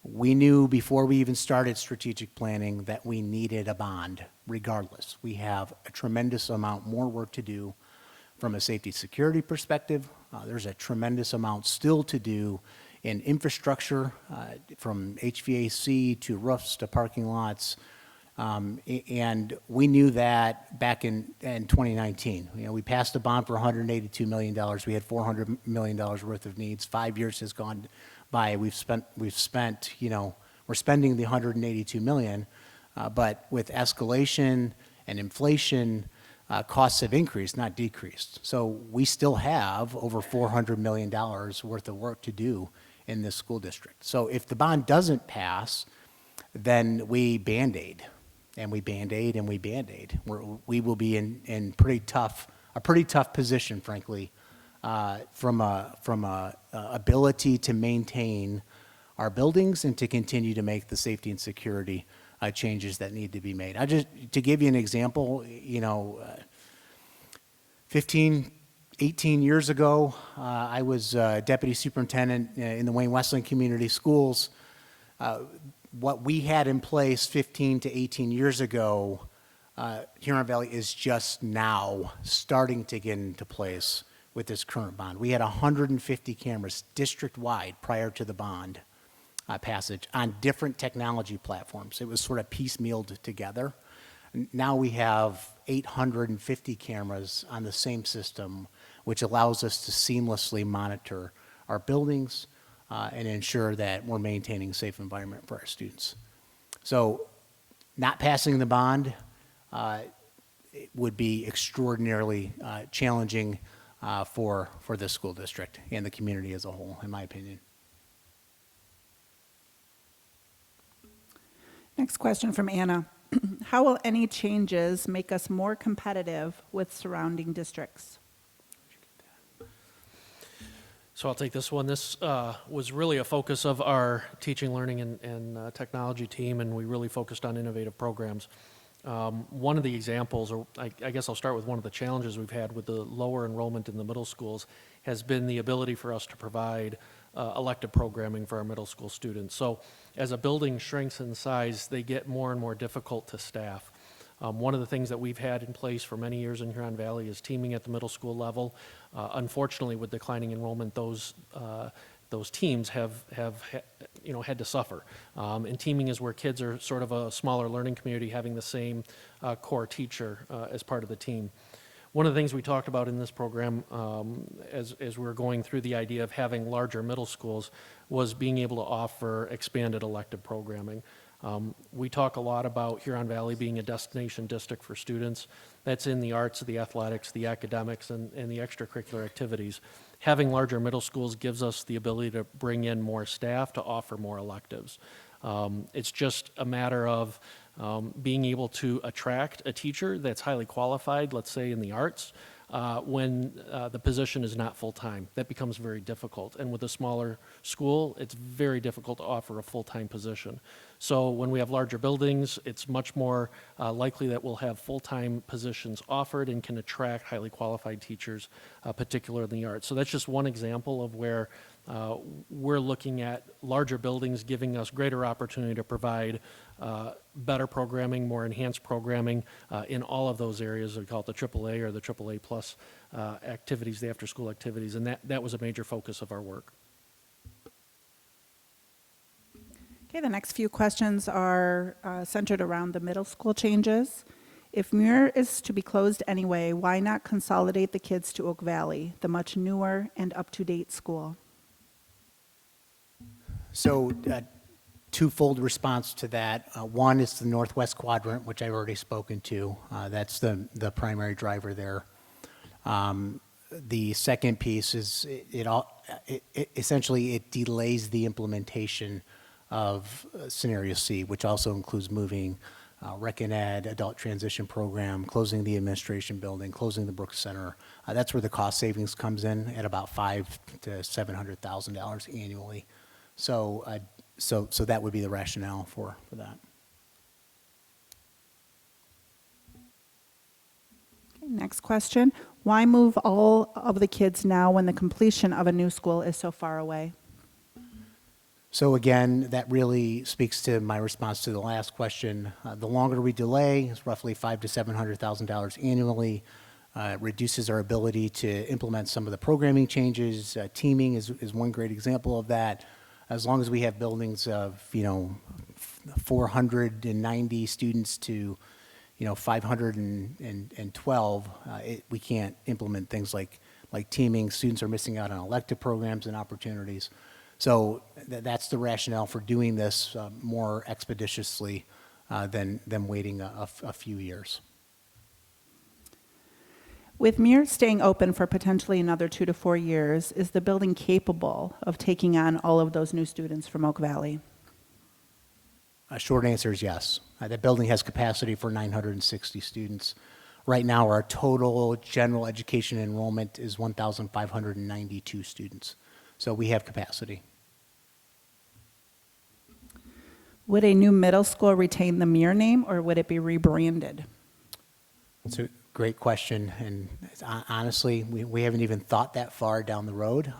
We knew before we even started strategic planning that we needed a bond regardless. We have a tremendous amount more work to do from a safety security perspective. There's a tremendous amount still to do in infrastructure, from HVAC to roofs to parking lots. And we knew that back in 2019. We passed a bond for $182 million. We had $400 million worth of needs. 5 years has gone by. We're spending the $182 million, but with escalation and inflation, costs have increased, not decreased. So we still have over $400 million worth of work to do in this school district. So if the bond doesn't pass, then we Band-Aid. And we Band-Aid and we Band-Aid. We will be in a pretty tough position, frankly, from a ability to maintain our buildings and to continue to make the safety and security changes that need to be made. To give you an example, 18 years ago, I was deputy superintendent in the Wayne Westland Community Schools. What we had in place 15 to 18 years ago, Huron Valley is just now starting to get into place with this current bond. We had 150 cameras district-wide prior to the bond passage on different technology platforms. It was sort of piecemealed together. Now we have 850 cameras on the same system, which allows us to seamlessly monitor our buildings and ensure that we're maintaining a safe environment for our students. So not passing the bond it would be extraordinarily challenging for the school district and the community as a whole, in my opinion. Next question from Anna. How will any changes make us more competitive with surrounding districts? So I'll take this one. This was really a focus of our teaching, learning, and technology team, and we really focused on innovative programs. One of the examples, or I guess I'll start with one of the challenges we've had with the lower enrollment in the middle schools, has been the ability for us to provide elective programming for our middle school students. So as a building shrinks in size, they get more and more difficult to staff. One of the things that we've had in place for many years in Huron Valley is teaming at the middle school level. Unfortunately, with declining enrollment, those teams have had to suffer. And teaming is where kids are sort of a smaller learning community having the same core teacher as part of the team. One of the things we talked about in this program as we were going through the idea of having larger middle schools was being able to offer expanded elective programming. We talk a lot about Huron Valley being a destination district for students. That's in the arts, the athletics, the academics, and the extracurricular activities. Having larger middle schools gives us the ability to bring in more staff to offer more electives. It's just a matter of being able to attract a teacher that's highly qualified, let's say in the arts, when the position is not full-time. That becomes very difficult. And with a smaller school, it's very difficult to offer a full-time position. So when we have larger buildings, it's much more likely that we'll have full-time positions offered and can attract highly qualified teachers, particularly in the arts. So that's just one example of where we're looking at larger buildings giving us greater opportunity to provide better programming, more enhanced programming in all of those areas. We call it the AAA or the AAA plus activities, the after-school activities, and that was a major focus of our work. Okay, the next few questions are centered around the middle school changes. If Muir is to be closed anyway, why not consolidate the kids to Oak Valley, the much newer and up-to-date school? So twofold response to that. One is the northwest quadrant, which I've already spoken to. That's the primary driver there. The second piece is essentially it delays the implementation of Scenario C, which also includes moving Rec and Ed, Adult Transition Program, closing the administration building, closing the Brooks Center. That's where the cost savings comes in at about $500,000 to $700,000 annually. So that would be the rationale for that. Okay, next question. Why move all of the kids now when the completion of a new school is so far away? So again, that really speaks to my response to the last question. The longer we delay, it's roughly $500,000 to $700,000 annually. Reduces our ability to implement some of the programming changes. Teaming is one great example of that. As long as we have buildings of 490 students to 512, we can't implement things like teaming. Students are missing out on elective programs and opportunities. So that's the rationale for doing this more expeditiously than waiting a few years. With Muir staying open for potentially another 2 to 4 years, is the building capable of taking on all of those new students from Oak Valley? Short answer is yes. That building has capacity for 960 students. Right now, our total general education enrollment is 1,592 students. So we have capacity. Would a new middle school retain the Muir name, or would it be rebranded? It's a great question, and honestly, we haven't even thought that far down the road.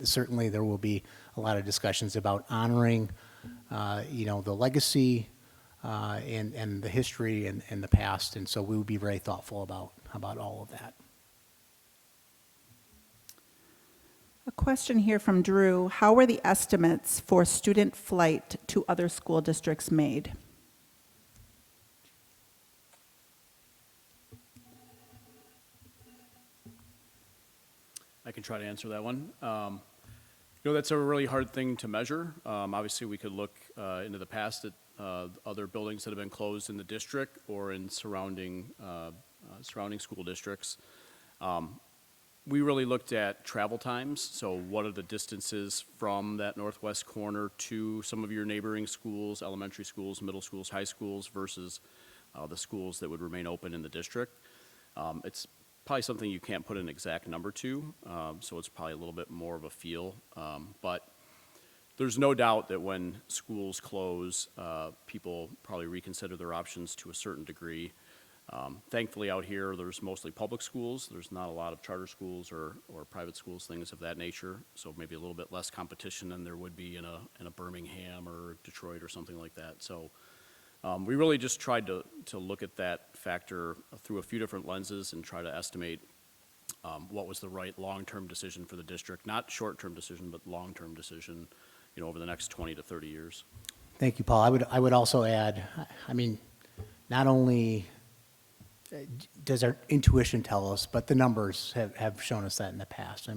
Certainly, there will be a lot of discussions about honoring the legacy and the history and the past, and so we would be very thoughtful about all of that. A question here from Drew. How were the estimates for student flight to other school districts made? I can try to answer that one. That's a really hard thing to measure. Obviously, we could look into the past at other buildings that have been closed in the district or in surrounding school districts. We really looked at travel times, so what are the distances from that northwest corner to some of your neighboring schools, elementary schools, middle schools, high schools, versus the schools that would remain open in the district. It's probably something you can't put an exact number to, so it's probably a little bit more of a feel. But there's no doubt that when schools close, people probably reconsider their options to a certain degree. Thankfully, out here, there's mostly public schools. There's not a lot of charter schools or private schools, things of that nature. So maybe a little bit less competition than there would be in a Birmingham or Detroit or something like that. So we really just tried to look at that factor through a few different lenses and try to estimate what was the right long-term decision for the district, not short-term decision, but long-term decision, over the next 20 to 30 years. Thank you, Paul. I would also add, not only does our intuition tell us, but the numbers have shown us that in the past.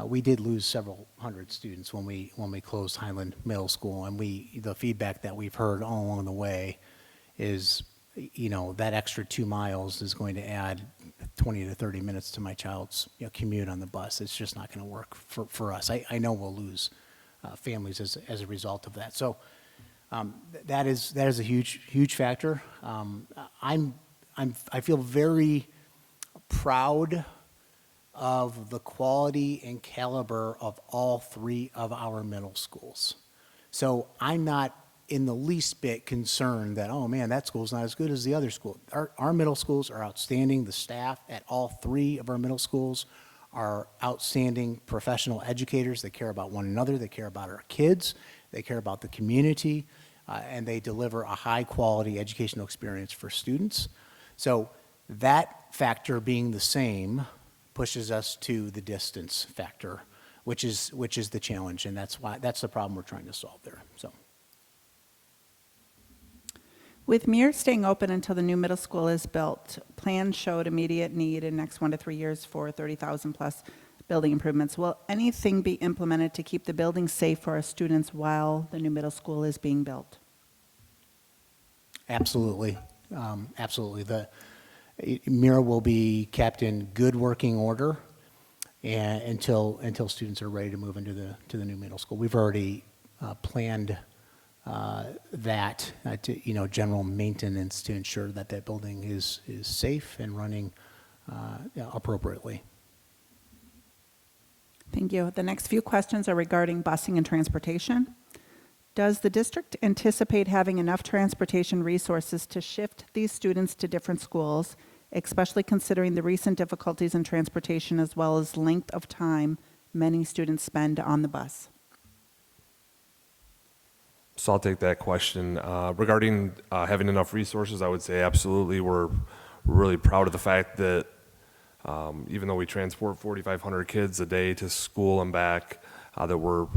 We did lose several hundred students when we closed Highland Middle School, and the feedback that we've heard all along the way is, that extra 2 miles is going to add 20 to 30 minutes to my child's commute on the bus. It's just not going to work for us. I know we'll lose families as a result of that. So that is a huge factor. I feel very proud of the quality and caliber of all 3 of our middle schools. So I'm not in the least bit concerned that, oh man, that school's not as good as the other school. Our middle schools are outstanding. The staff at all 3 of our middle schools are outstanding professional educators. They care about one another. They care about our kids. They care about the community, and they deliver a high-quality educational experience for students. So that factor being the same pushes us to the distance factor, which is the challenge, and that's the problem we're trying to solve there. So, With Muir staying open until the new middle school is built, plans showed immediate need in next 1 to 3 years for 30,000 plus building improvements. Will anything be implemented to keep the building safe for our students while the new middle school is being built? absolutely, absolutely. The Muir will be kept in good working order and until students are ready to move into the new middle school. We've already planned that to general maintenance to ensure that building is safe and running appropriately. Thank you. The next few questions are regarding busing and transportation. Does the district anticipate having enough transportation resources to shift these students to different schools, especially considering the recent difficulties in transportation as well as length of time many students spend on the bus? So I'll take that question. Regarding having enough resources, I would say absolutely. We're really proud of the fact that even though we transport 4,500 kids a day to school and back, that we're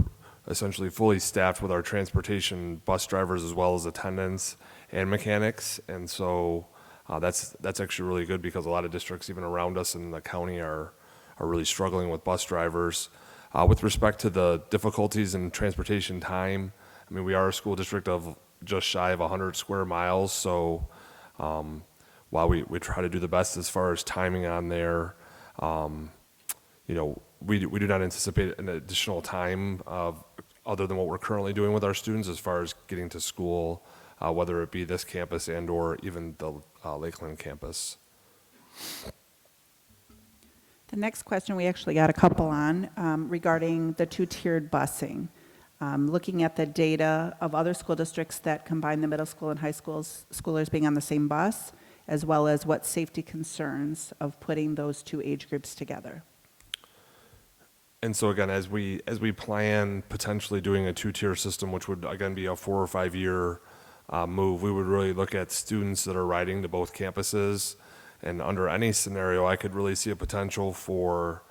essentially fully staffed with our transportation bus drivers as well as attendants and mechanics. And so that's actually really good because a lot of districts even around us in the county are really struggling with bus drivers. With respect to the difficulties in transportation time, I mean, we are a school district of just shy of 100 square miles, so while we try to do the best as far as timing on there, we do not anticipate an additional time other than what we're currently doing with our students as far as getting to school, whether it be this campus and or even the Lakeland campus. The next question we actually got a couple on regarding the two-tiered busing. Looking at the data of other school districts that combine the middle school and high schoolers being on the same bus, as well as what safety concerns of putting those two age groups together. And so again, as we plan potentially doing a two-tier system, which would again be a 4 or 5 year move, we would really look at students that are riding to both campuses. And under any scenario, I could really see a potential for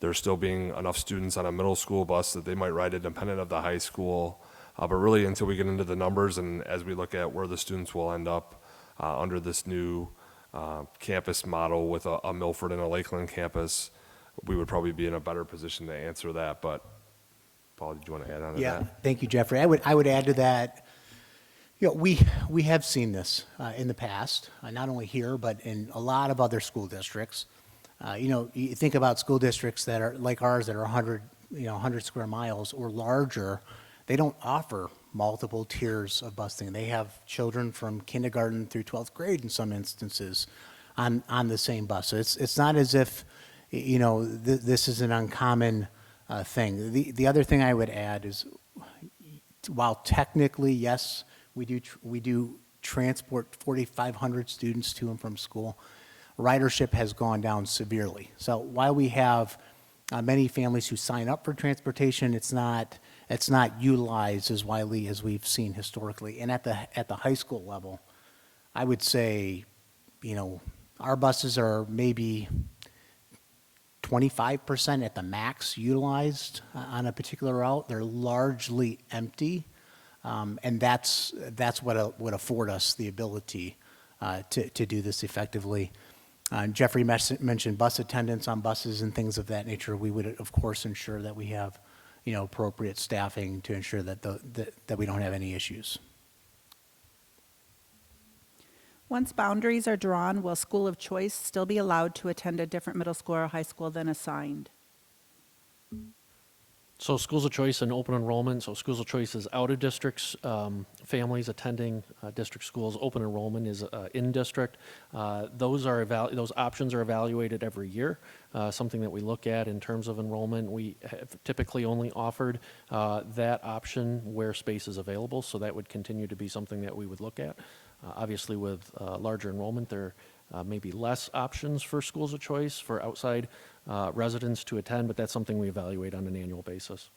there still being enough students on a middle school bus that they might ride independent of the high school. But really, until we get into the numbers and as we look at where the students will end up under this new campus model with a Milford and a Lakeland campus, we would probably be in a better position to answer that. But Paul, did you want to add on to Yeah, that? thank you, Jeffrey. I would add to that, you know, we have seen this in the past, not only here, but in a lot of other school districts. You know, you think about school districts that are like ours that are 100 square miles or larger. They don't offer multiple tiers of busing. They have children from kindergarten through 12th grade in some instances on the same bus. So it's not as if, you know, this is an uncommon thing. The other thing I would add is, while technically, yes, we do transport 4,500 students to and from school, ridership has gone down severely. So while we have many families who sign up for transportation, it's not utilized as widely as we've seen historically. And at the high school level, I would say, you know, our buses are maybe 25% at the max utilized on a particular route. They're largely empty, and that's what would afford us the ability to do this effectively. Jeffrey mentioned bus attendants on buses and things of that nature. We would, of course, ensure that we have, you know, appropriate staffing to ensure that that we don't have any issues. Once boundaries are drawn, will school of choice still be allowed to attend a different middle school or high school than assigned? So schools of choice and open enrollment, so schools of choice is out of districts, families attending district schools. Open enrollment is in district. Those options are evaluated every year, something that we look at in terms of enrollment. We have typically only offered that option where space is available, so that would continue to be something that we would look at. Obviously, with larger enrollment, there may be less options for schools of choice for outside residents to attend, but that's something we evaluate on an annual basis.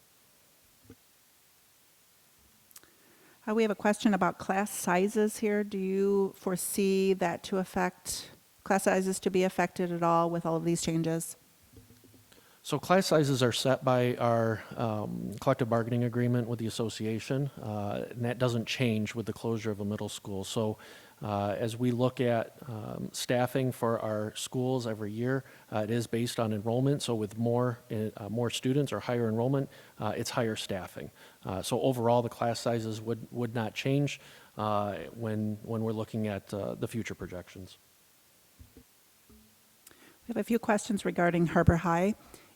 We have a question about class sizes here. Do you foresee that class sizes to be affected at all with all of these changes? So class sizes are set by our collective bargaining agreement with the association, and that doesn't change with the closure of a middle school. So as we look at staffing for our schools every year, it is based on enrollment. So with more students or higher enrollment, it's higher staffing. So overall, the class sizes would not change when we're looking at the future projections. We have a few questions regarding Harbor High.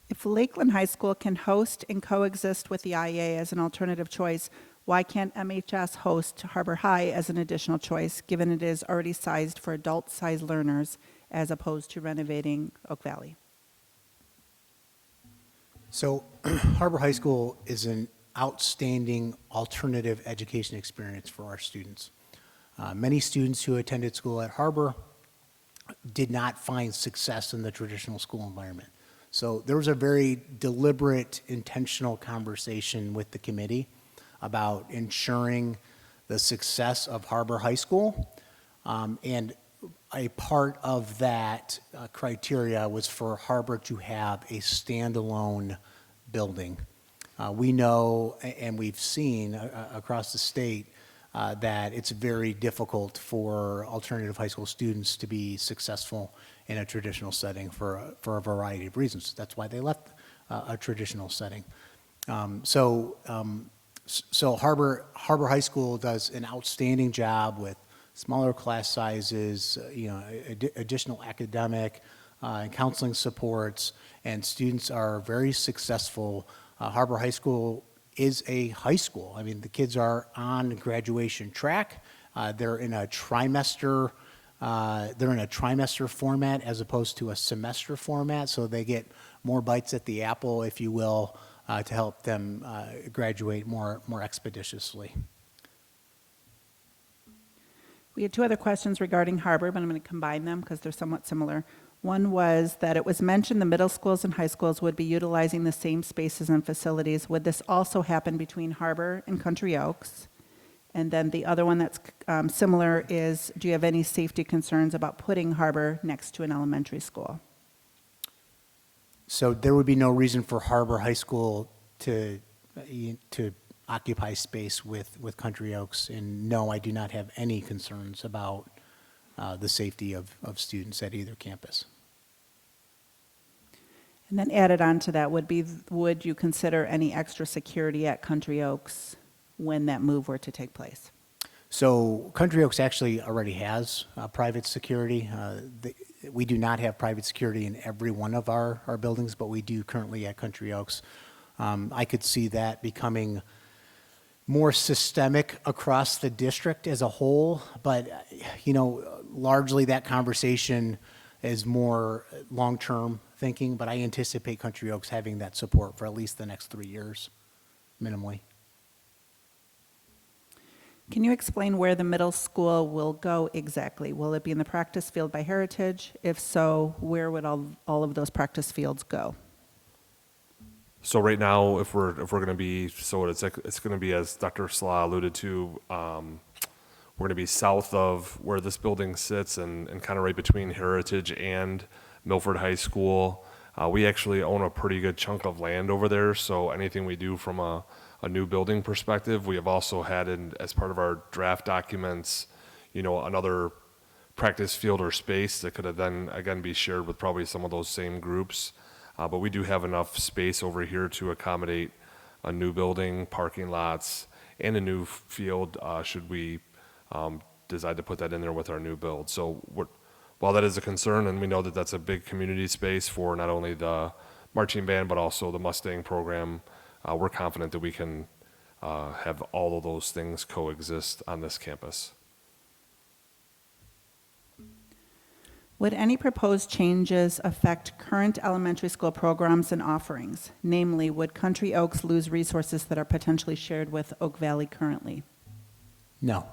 If Lakeland High School can host and coexist with the IA as an alternative choice, why can't MHS host Harbor High as an additional choice, given it is already sized for adult-sized learners as opposed to renovating Oak Valley? So Harbor High School is an outstanding alternative education experience for our students. Many students who attended school at Harbor did not find success in the traditional school environment. So there was a very deliberate, intentional conversation with the committee about ensuring the success of Harbor High School. And a part of that criteria was for Harbor to have a standalone building. We know and we've seen across the state that it's very difficult for alternative high school students to be successful in a traditional setting for a variety of reasons. That's why they left a traditional setting. So Harbor High School does an outstanding job with smaller class sizes, additional academic and counseling supports, and students are very successful. Harbor High School is a high school. I mean, the kids are on graduation track. They're in a trimester. They're in a trimester format as opposed to a semester format, so they get more bites at the apple, if you will, to help them graduate more expeditiously. We had two other questions regarding Harbor, but I'm going to combine them because they're somewhat similar. One was that it was mentioned the middle schools and high schools would be utilizing the same spaces and facilities. Would this also happen between Harbor and Country Oaks? And then the other one that's similar is, do you have any safety concerns about putting Harbor next to an elementary school? So there would be no reason for Harbor High School to occupy space with Country Oaks. And no, I do not have any concerns about the safety of students at either campus. And then added on to that would you consider any extra security at Country Oaks when that move were to take place? So Country Oaks actually already has private security. We do not have private security in every one of our buildings, but we do currently at Country Oaks. I could see that becoming more systemic across the district as a whole, but, largely that conversation is more long-term thinking, but I anticipate Country Oaks having that support for at least the next 3 years, minimally. Can you explain where the middle school will go exactly? Will it be in the practice field by Heritage? If so, where would all of those practice fields go? So right now, if we're going to be, so it's going to be, as Dr. Salah alluded to, we're going to be south of where this building sits and kind of right between Heritage and Milford High School. We actually own a pretty good chunk of land over there, so anything we do from a new building perspective, we have also had as part of our draft documents, another practice field or space that could have then again be shared with probably some of those same groups. But we do have enough space over here to accommodate a new building, parking lots, and a new field should we decide to put that in there with our new build. So while that is a concern, and we know that that's a big community space for not only the marching band but also the Mustang program, we're confident that we can have all of those things coexist on this campus. Would any proposed changes affect current elementary school programs and offerings? Namely, would Country Oaks lose resources that are potentially shared with Oak Valley currently? No.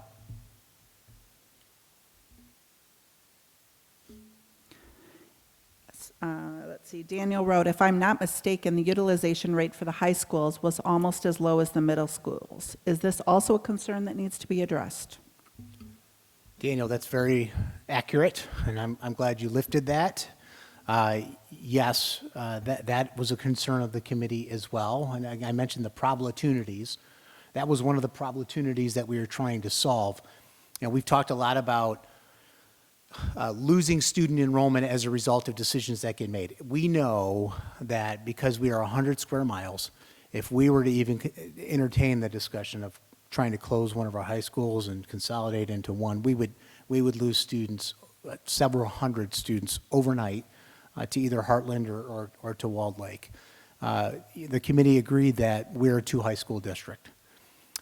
Let's see, Daniel wrote, if I'm not mistaken, the utilization rate for the high schools was almost as low as the middle schools. Is this also a concern that needs to be addressed? Daniel, that's very accurate, and I'm glad you lifted that. Yes, that was a concern of the committee as well, and I mentioned the opportunities. That was one of the opportunities that we were trying to solve. We've talked a lot about losing student enrollment as a result of decisions that get made. We know that because we are 100 square miles, if we were to even entertain the discussion of trying to close one of our high schools and consolidate into one, we would lose students, several hundred students overnight to either Heartland or to Walled Lake. The committee agreed that we're a two high school district.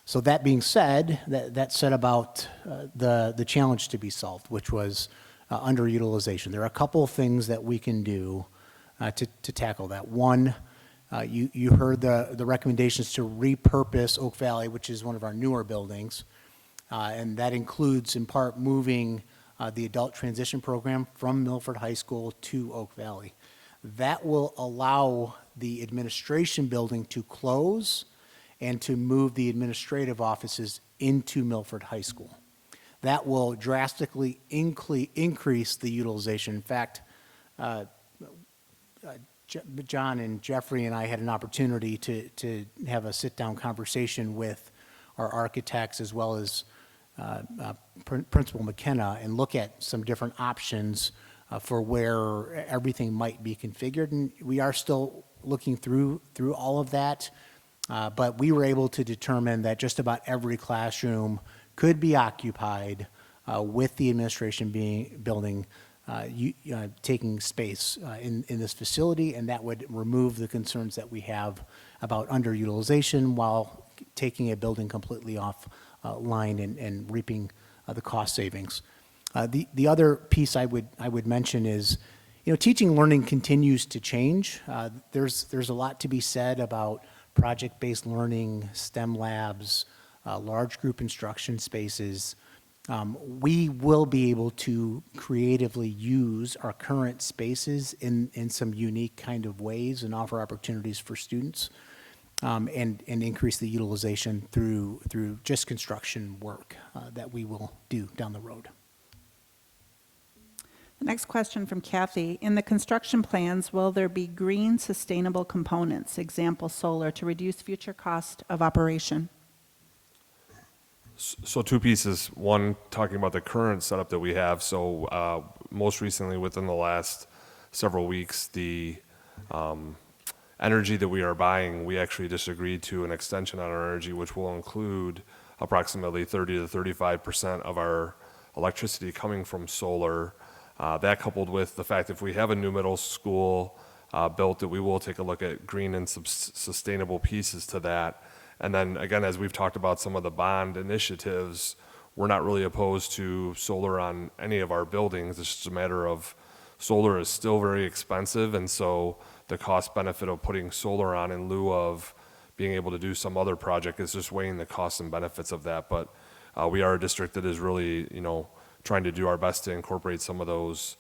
So that being said, that said about the challenge to be solved, which was underutilization. There are a couple of things that we can do to tackle that. One, you heard the recommendations to repurpose Oak Valley, which is one of our newer buildings, and that includes in part moving the adult transition program from Milford High School to Oak Valley. That will allow the administration building to close and to move the administrative offices into Milford High School. That will drastically increase the utilization. In fact, John and Jeffrey and I had an opportunity to have a sit-down conversation with our architects as well as Principal McKenna and look at some different options for where everything might be configured. And we are still looking through all of that, but we were able to determine that just about every classroom could be occupied with the administration building taking space in this facility, and that would remove the concerns that we have about underutilization while taking a building completely off line and reaping the cost savings. The other piece I would mention is, teaching and learning continues to change. There's a lot to be said about project-based learning, STEM labs, large group instruction spaces. We will be able to creatively use our current spaces in some unique kind of ways and offer opportunities for students, and increase the utilization through just construction work that we will do down the road. The next question from Kathy. In the construction plans, will there be green sustainable components, example solar, to reduce future cost of operation? So two pieces. One, talking about the current setup that we have. So most recently, within the last several weeks, the energy that we are buying, we actually just agreed to an extension on our energy, which will include approximately 30 to 35% of our electricity coming from solar. That coupled with the fact if we have a new middle school built, that we will take a look at green and sustainable pieces to that. And then again, as we've talked about some of the bond initiatives, we're not really opposed to solar on any of our buildings. It's just a matter of solar is still very expensive, and so the cost benefit of putting solar on in lieu of being able to do some other project is just weighing the costs and benefits of that. But we are a district that is really, trying to do our best to incorporate some of those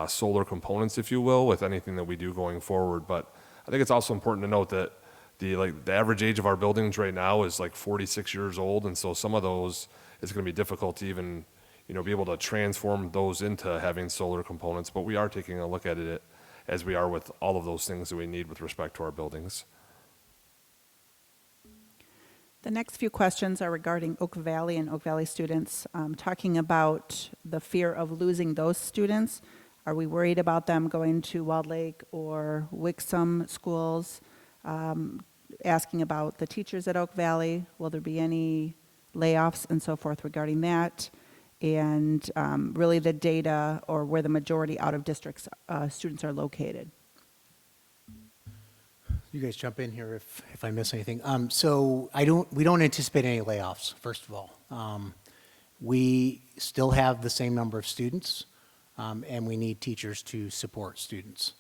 solar components, if you will, with anything that we do going forward. But I think it's also important to note that the average age of our buildings right now is like 46 years old, and so some of those it's going to be difficult to even be able to transform those into having solar components. But we are taking a look at it as we are with all of those things that we need with respect to our buildings. The next few questions are regarding Oak Valley and Oak Valley students, talking about the fear of losing those students. Are we worried about them going to Walled Lake or Wixom schools? Asking about the teachers at Oak Valley. Will there be any layoffs and so forth regarding that? And really the data or where the majority out of districts students are located. You guys jump in here if I miss anything. So we don't anticipate any layoffs, first of all. We still have the same number of students, and we need teachers to support students.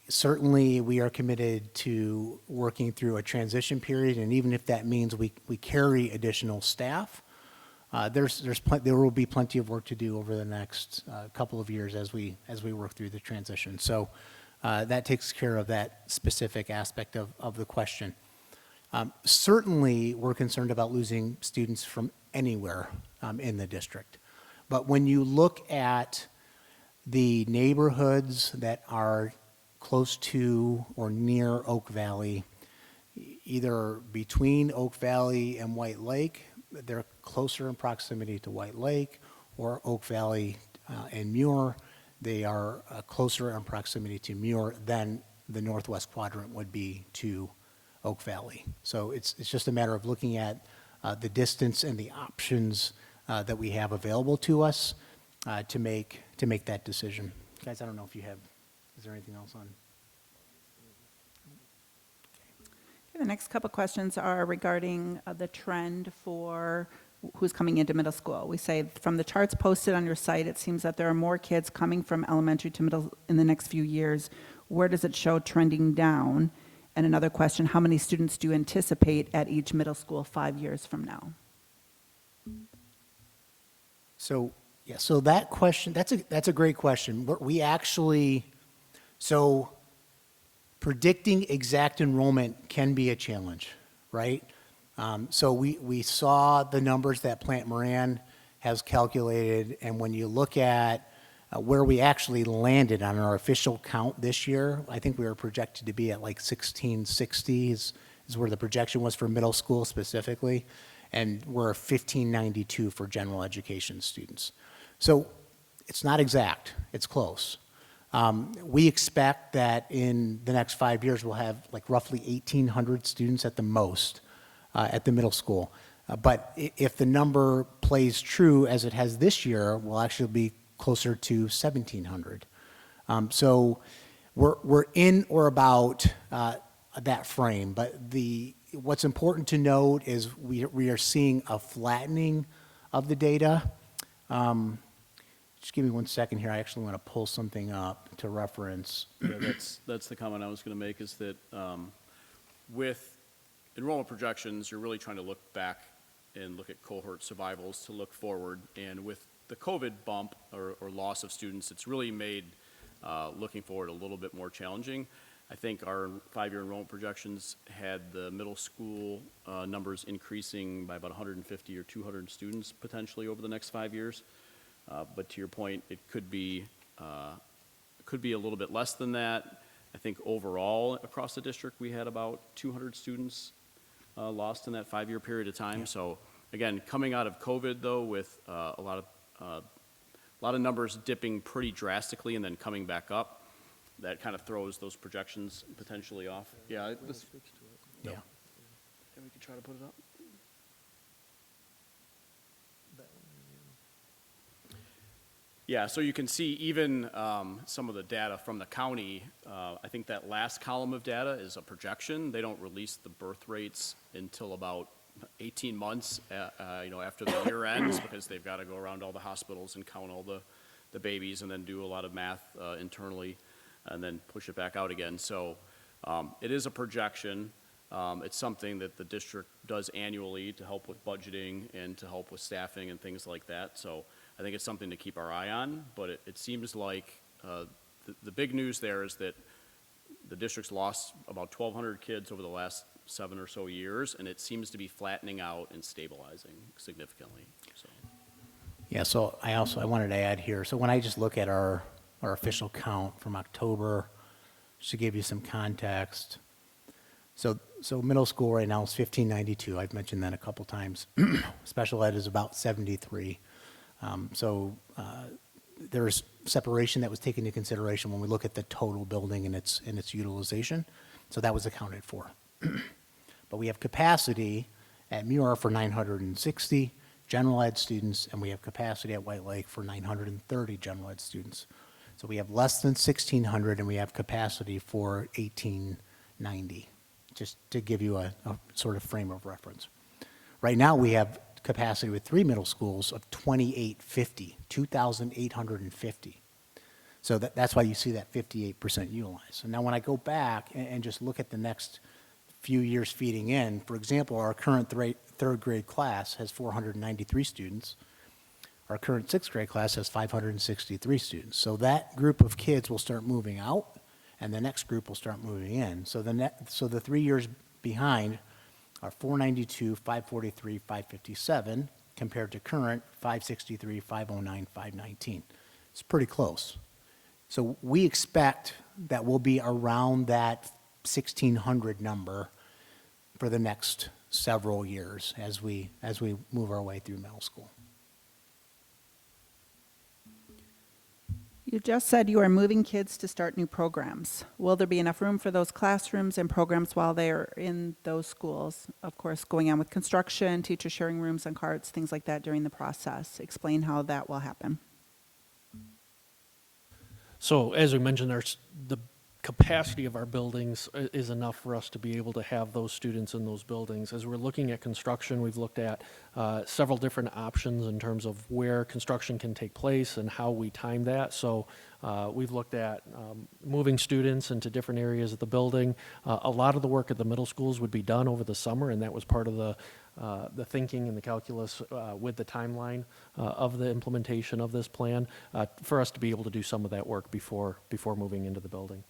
Certainly, we are committed to working through a transition period, and even if that means we carry additional staff, there will be plenty of work to do over the next couple of years as we work through the transition. So that takes care of that specific aspect of the question. Certainly, we're concerned about losing students from anywhere in the district. But when you look at the neighborhoods that are close to or near Oak Valley, either between Oak Valley and White Lake, they're closer in proximity to White Lake, or Oak Valley and Muir, they are closer in proximity to Muir than the northwest quadrant would be to Oak Valley. So it's just a matter of looking at the distance and the options that we have available to us to make that decision. Guys, I don't know if you have, is there anything else on? Okay, the next couple questions are regarding the trend for who's coming into middle school. We say from the charts posted on your site, it seems that there are more kids coming from elementary to middle in the next few years. Where does it show trending down? And another question, how many students do you anticipate at each middle school 5 years from now? So, yeah, so that question, that's a great question. We actually, so predicting exact enrollment can be a challenge, right? So we saw the numbers that Plant Moran has calculated, and when you look at where we actually landed on our official count this year, I think we were projected to be at like 1660 is where the projection was for middle school specifically, and we're 1592 for general education students. So it's not exact, it's close. We expect that in the next 5 years we'll have like roughly 1,800 students at the most at the middle school. But if the number plays true as it has this year, we'll actually be closer to 1,700. So we're in or about that frame. But what's important to note is we are seeing a flattening of the data. Just give me 1 second here. I actually want to pull something up to reference. Yeah, that's the comment I was going to make, is that with enrollment projections, you're really trying to look back and look at cohort survivals to look forward. And with the COVID bump or loss of students, it's really made looking forward a little bit more challenging. I think our 5-year enrollment projections had the middle school numbers increasing by about 150 or 200 students potentially over the next 5 years. But to your point, it could be a little bit less than that. I think overall across the district, we had about 200 students lost in that 5-year period of time. Yeah. So again, coming out of COVID though, with a lot of numbers dipping pretty drastically and then coming back up, that kind of throws those projections potentially off. Yeah. Yeah. And we can try to put it up. Yeah, so you can see even some of the data from the county. I think that last column of data is a projection. They don't release the birth rates until about 18 months, after the year ends, because they've got to go around all the hospitals and count all the babies and then do a lot of math internally and then push it back out again. So it is a projection. It's something that the district does annually to help with budgeting and to help with staffing and things like that. So I think it's something to keep our eye on, but it seems like the big news there is that the district's lost about 1,200 kids over the last 7 or so years, and it seems to be flattening out and stabilizing significantly. So. Yeah, so I wanted to add here, so when I just look at our official count from October, just to give you some context, so middle school right now is 1592. I've mentioned that a couple times. Special ed is about 73. There's separation that was taken into consideration when we look at the total building and its utilization. So that was accounted for. But we have capacity at Muir for 960 general ed students, and we have capacity at White Lake for 930 general ed students. So we have less than 1,600, and we have capacity for 1,890, just to give you a sort of frame of reference. Right now, we have capacity with 3 middle schools of 2,850. So that's why you see that 58% utilized. And now when I go back and just look at the next few years feeding in, for example, our current third grade class has 493 students. Our current 6th grade class has 563 students. So that group of kids will start moving out, and the next group will start moving in. So the 3 years behind are 492, 543, 557, compared to current 563, 509, 519. It's pretty close. So we expect that we'll be around that 1,600 number for the next several years as we move our way through middle school. You just said you are moving kids to start new programs. Will there be enough room for those classrooms and programs while they are in those schools? Of course, going on with construction, teacher sharing rooms and carts, things like that during the process. Explain how that will happen. So as we mentioned, the capacity of our buildings is enough for us to be able to have those students in those buildings. As we're looking at construction, we've looked at several different options in terms of where construction can take place and how we time that. So we've looked at moving students into different areas of the building. A lot of the work at the middle schools would be done over the summer, and that was part of the thinking and the calculus with the timeline of the implementation of this plan for us to be able to do some of that work before moving into the building.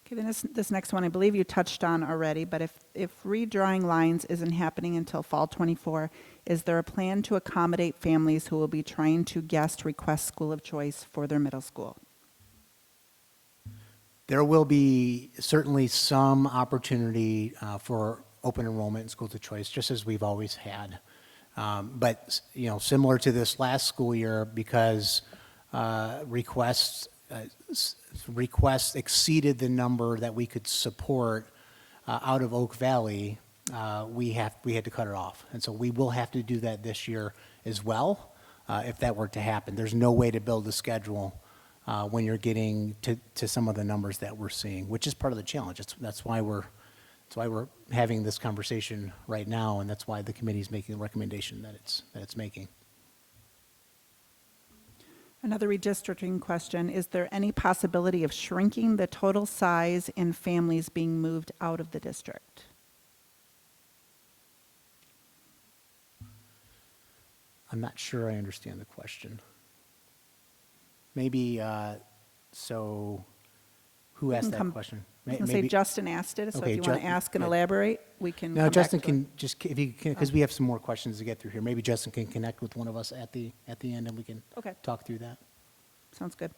Okay, then this next one I believe you touched on already, but if redrawing lines isn't happening until fall 24, is there a plan to accommodate families who will be trying to guest request school of choice for their middle school? There will be certainly some opportunity for open enrollment in schools of choice, just as we've always had. But similar to this last school year, because requests exceeded the number that we could support out of Oak Valley, we had to cut it off. And so we will have to do that this year as well if that were to happen. There's no way to build a schedule when you're getting to some of the numbers that we're seeing, which is part of the challenge. That's why we're having this conversation right now, and that's why the committee is making the recommendation that it's making. Another redistricting question, is there any possibility of shrinking the total size in families being moved out of the district? I'm not sure I understand the question. Maybe, so who asked that question? I was going to say Justin asked it, so Okay, if you want to Ju- ask and yeah. elaborate, we can No, come back Justin to it. can just, if you can, because we have some more questions to get through here. Maybe Justin can connect with one of us at the end, and we can Okay. talk through that. Sounds good.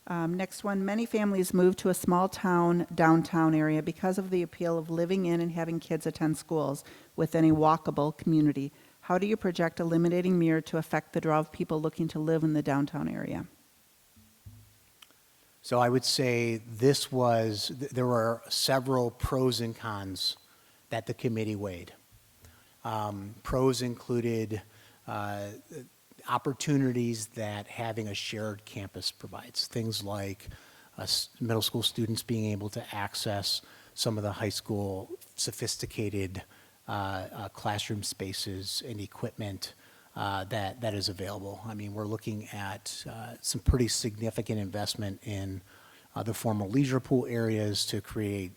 Next one, many families move to a small town downtown area because of the appeal of living in and having kids attend schools within a walkable community. How do you project eliminating mirror to affect the draw of people looking to live in the downtown area? So I would say there were several pros and cons that the committee weighed. Pros included opportunities that having a shared campus provides. Things like middle school students being able to access some of the high school sophisticated classroom spaces and equipment that is available. I mean, we're looking at some pretty significant investment in the former leisure pool areas to create,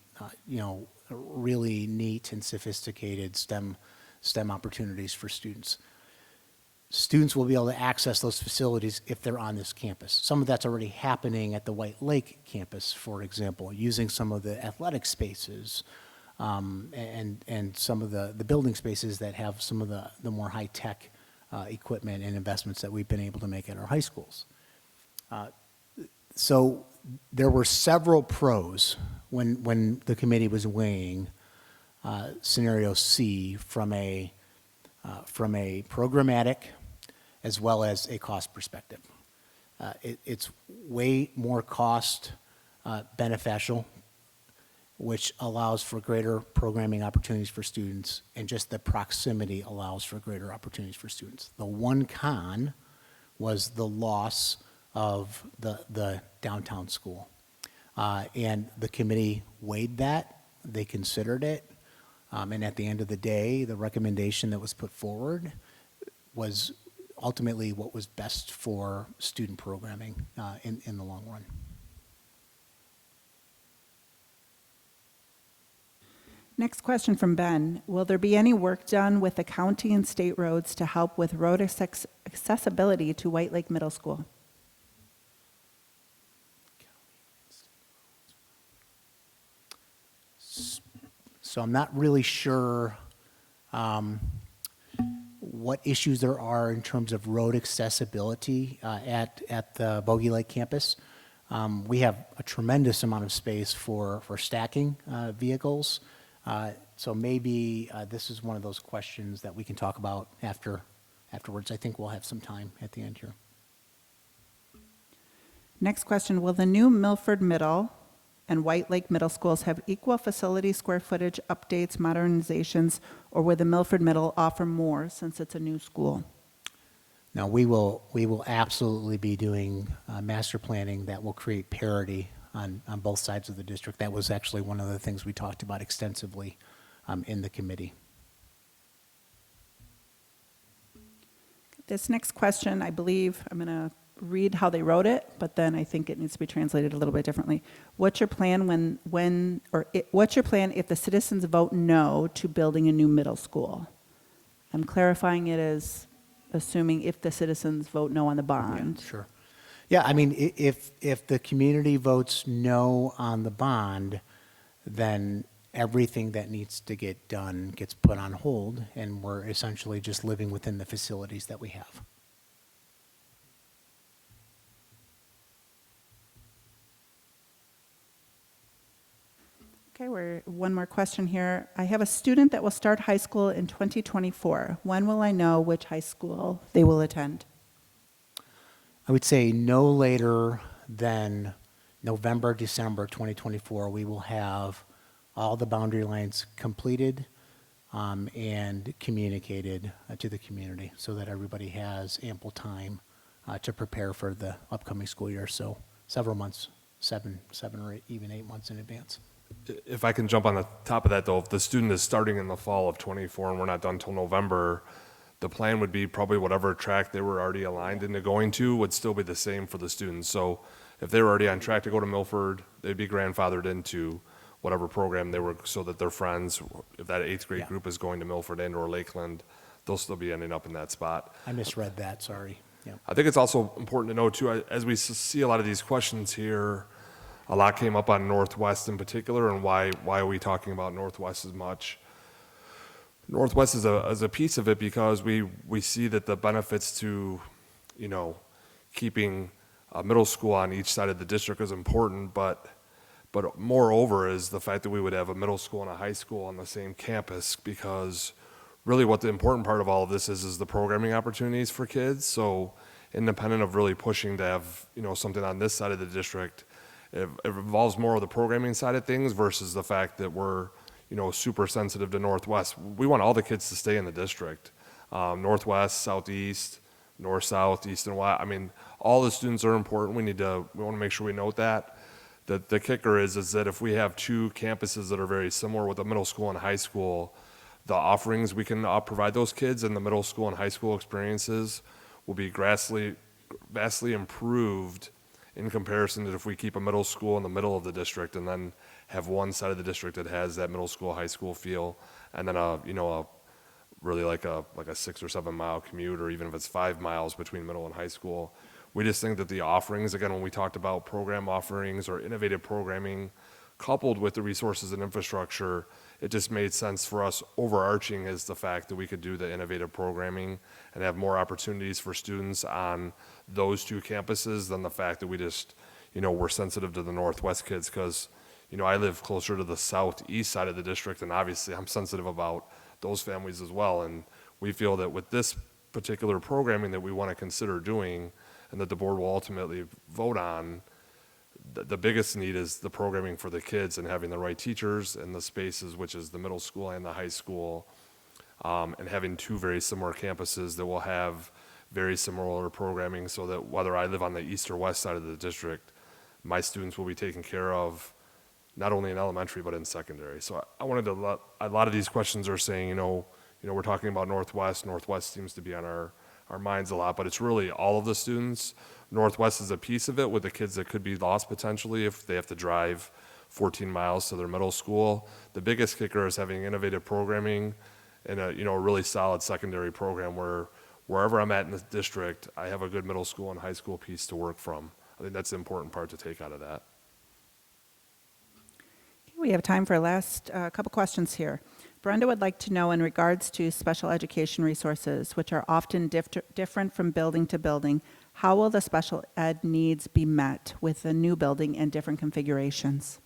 really neat and sophisticated STEM opportunities for students. Students will be able to access those facilities if they're on this campus. Some of that's already happening at the White Lake campus, for example, using some of the athletic spaces and some of the building spaces that have some of the more high-tech equipment and investments that we've been able to make at our high schools. So there were several pros when the committee was weighing scenario C from a programmatic as well as a cost perspective. It's way more cost beneficial, which allows for greater programming opportunities for students, and just the proximity allows for greater opportunities for students. The one con was the loss of the downtown school. And the committee weighed that, they considered it, and at the end of the day, the recommendation that was put forward was ultimately what was best for student programming in the long run. Next question from Ben. Will there be any work done with the county and state roads to help with road accessibility to White Lake Middle School? So I'm not really sure what issues there are in terms of road accessibility at the Bogey Lake campus. We have a tremendous amount of space for stacking vehicles. So maybe this is one of those questions that we can talk about afterwards. I think we'll have some time at the end here. Next question, will the new Milford Middle and White Lake Middle Schools have equal facility square footage updates, modernizations, or will the Milford Middle offer more since it's a new school? Now, we will absolutely be doing master planning that will create parity on both sides of the district. That was actually one of the things we talked about extensively in the committee. This next question, I believe, I'm going to read how they wrote it, but then I think it needs to be translated a little bit differently. What's your plan what's your plan if the citizens vote no to building a new middle school? I'm clarifying it as assuming if the citizens vote no on the bond. Yeah, sure. Yeah, I mean, if the community votes no on the bond, then everything that needs to get done gets put on hold, and we're essentially just living within the facilities that we have. Okay, one more question here. I have a student that will start high school in 2024. When will I know which high school they will attend? I would say no later than November, December 2024, we will have all the boundary lines completed and communicated to the community so that everybody has ample time to prepare for the upcoming school year. So several months, seven or even 8 months in advance. If I can jump on the top of that, though, if the student is starting in the fall of '24 and we're not done till November, the plan would be probably whatever track they were already aligned into going to would still be the same for the students. So if they were already on track to go to Milford, they'd be grandfathered into whatever program they were, so that their friends, if that 8th grade group is going to Milford and or Lakeland, they'll still be ending up in that spot. I misread that, sorry. Yeah. I think it's also important to know too, as we see a lot of these questions here, a lot came up on Northwest in particular, and why are we talking about Northwest as much? Northwest is a piece of it because we see that the benefits to, keeping a middle school on each side of the district is important, but moreover is the fact that we would have a middle school and a high school on the same campus, because really what the important part of all of this is the programming opportunities for kids. So independent of really pushing to have, something on this side of the district, it involves more of the programming side of things versus the fact that we're, super sensitive to Northwest. We want all the kids to stay in the district. Northwest, Southeast, North, South, East, and West. I mean, all the students are important. We want to make sure we note that. The kicker is that if we have two campuses that are very similar with a middle school and high school, the offerings we can provide those kids in the middle school and high school experiences will be vastly improved in comparison to if we keep a middle school in the middle of the district and then have one side of the district that has that middle school, high school feel, and then a really like a 6 or 7 mile commute, or even if it's 5 miles between middle and high school. We just think that the offerings, again, when we talked about program offerings or innovative programming, coupled with the resources and infrastructure, it just made sense for us. Overarching is the fact that we could do the innovative programming and have more opportunities for students on those two campuses than the fact that we just, we're sensitive to the Northwest kids, because, I live closer to the southeast side of the district, and obviously I'm sensitive about those families as well. And we feel that with this particular programming that we want to consider doing and that the board will ultimately vote on, the biggest need is the programming for the kids and having the right teachers in the spaces, which is the middle school and the high school, and having two very similar campuses that will have very similar programming, so that whether I live on the east or west side of the district, my students will be taken care of, not only in elementary but in secondary. So I wanted to a lot of these questions are saying, we're talking about Northwest. Northwest seems to be on our minds a lot, but it's really all of the students. Northwest is a piece of it with the kids that could be lost potentially if they have to drive 14 miles to their middle school. The biggest kicker is having innovative programming and a really solid secondary program where wherever I'm at in the district, I have a good middle school and high school piece to work from. I think that's the important part to take out of that. We have time for a last couple questions here. Brenda would like to know, in regards to special education resources, which are often different from building to building, how will the special ed needs be met with the new building and different configurations?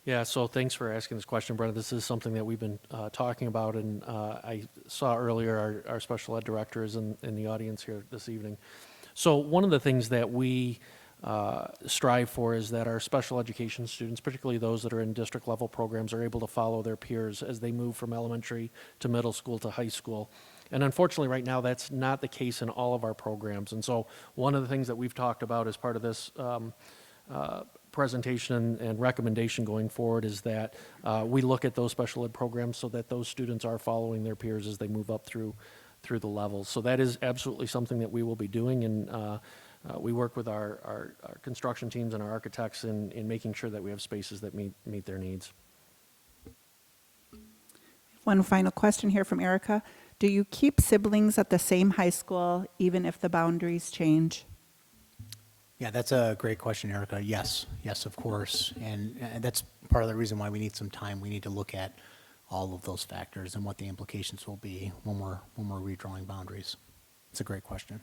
Yeah, so thanks for asking this question, Brenda. This is something that we've been talking about, and I saw earlier our special ed director is in the audience here this evening. So one of the things that we strive for is that our special education students, particularly those that are in district level programs, are able to follow their peers as they move from elementary to middle school to high school. And unfortunately, right now, that's not the case in all of our programs. And so one of the things that we've talked about as part of this presentation and recommendation going forward is that we look at those special ed programs so that those students are following their peers as they move up through the levels. So that is absolutely something that we will be doing, and we work with our construction teams and our architects in making sure that we have spaces that meet their needs. One final question here from Erica. Do you keep siblings at the same high school even if the boundaries change? Yeah, that's a great question, Erica. Yes, of course. And that's part of the reason why we need some time. We need to look at all of those factors and what the implications will be when we're redrawing boundaries. It's a great question.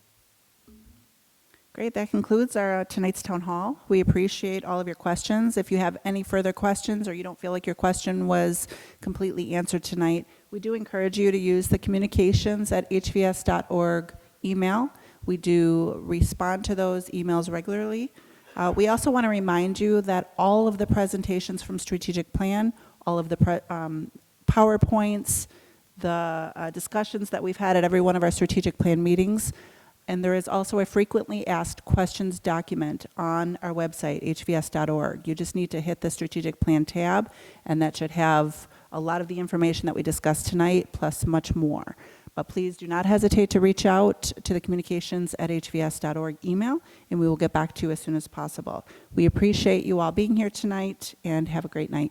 Great, that concludes our tonight's town hall. We appreciate all of your questions. If you have any further questions or you don't feel like your question was completely answered tonight, we do encourage you to use the communications@hvs.org email. We do respond to those emails regularly. We also want to remind you that all of the presentations from Strategic Plan, all of the PowerPoints, the discussions that we've had at every one of our Strategic Plan meetings, and there is also a frequently asked questions document on our website, hvs.org. You just need to hit the Strategic Plan tab, and that should have a lot of the information that we discussed tonight, plus much more. But please do not hesitate to reach out to the communications@hvs.org email, and we will get back to you as soon as possible. We appreciate you all being here tonight, and have a great night.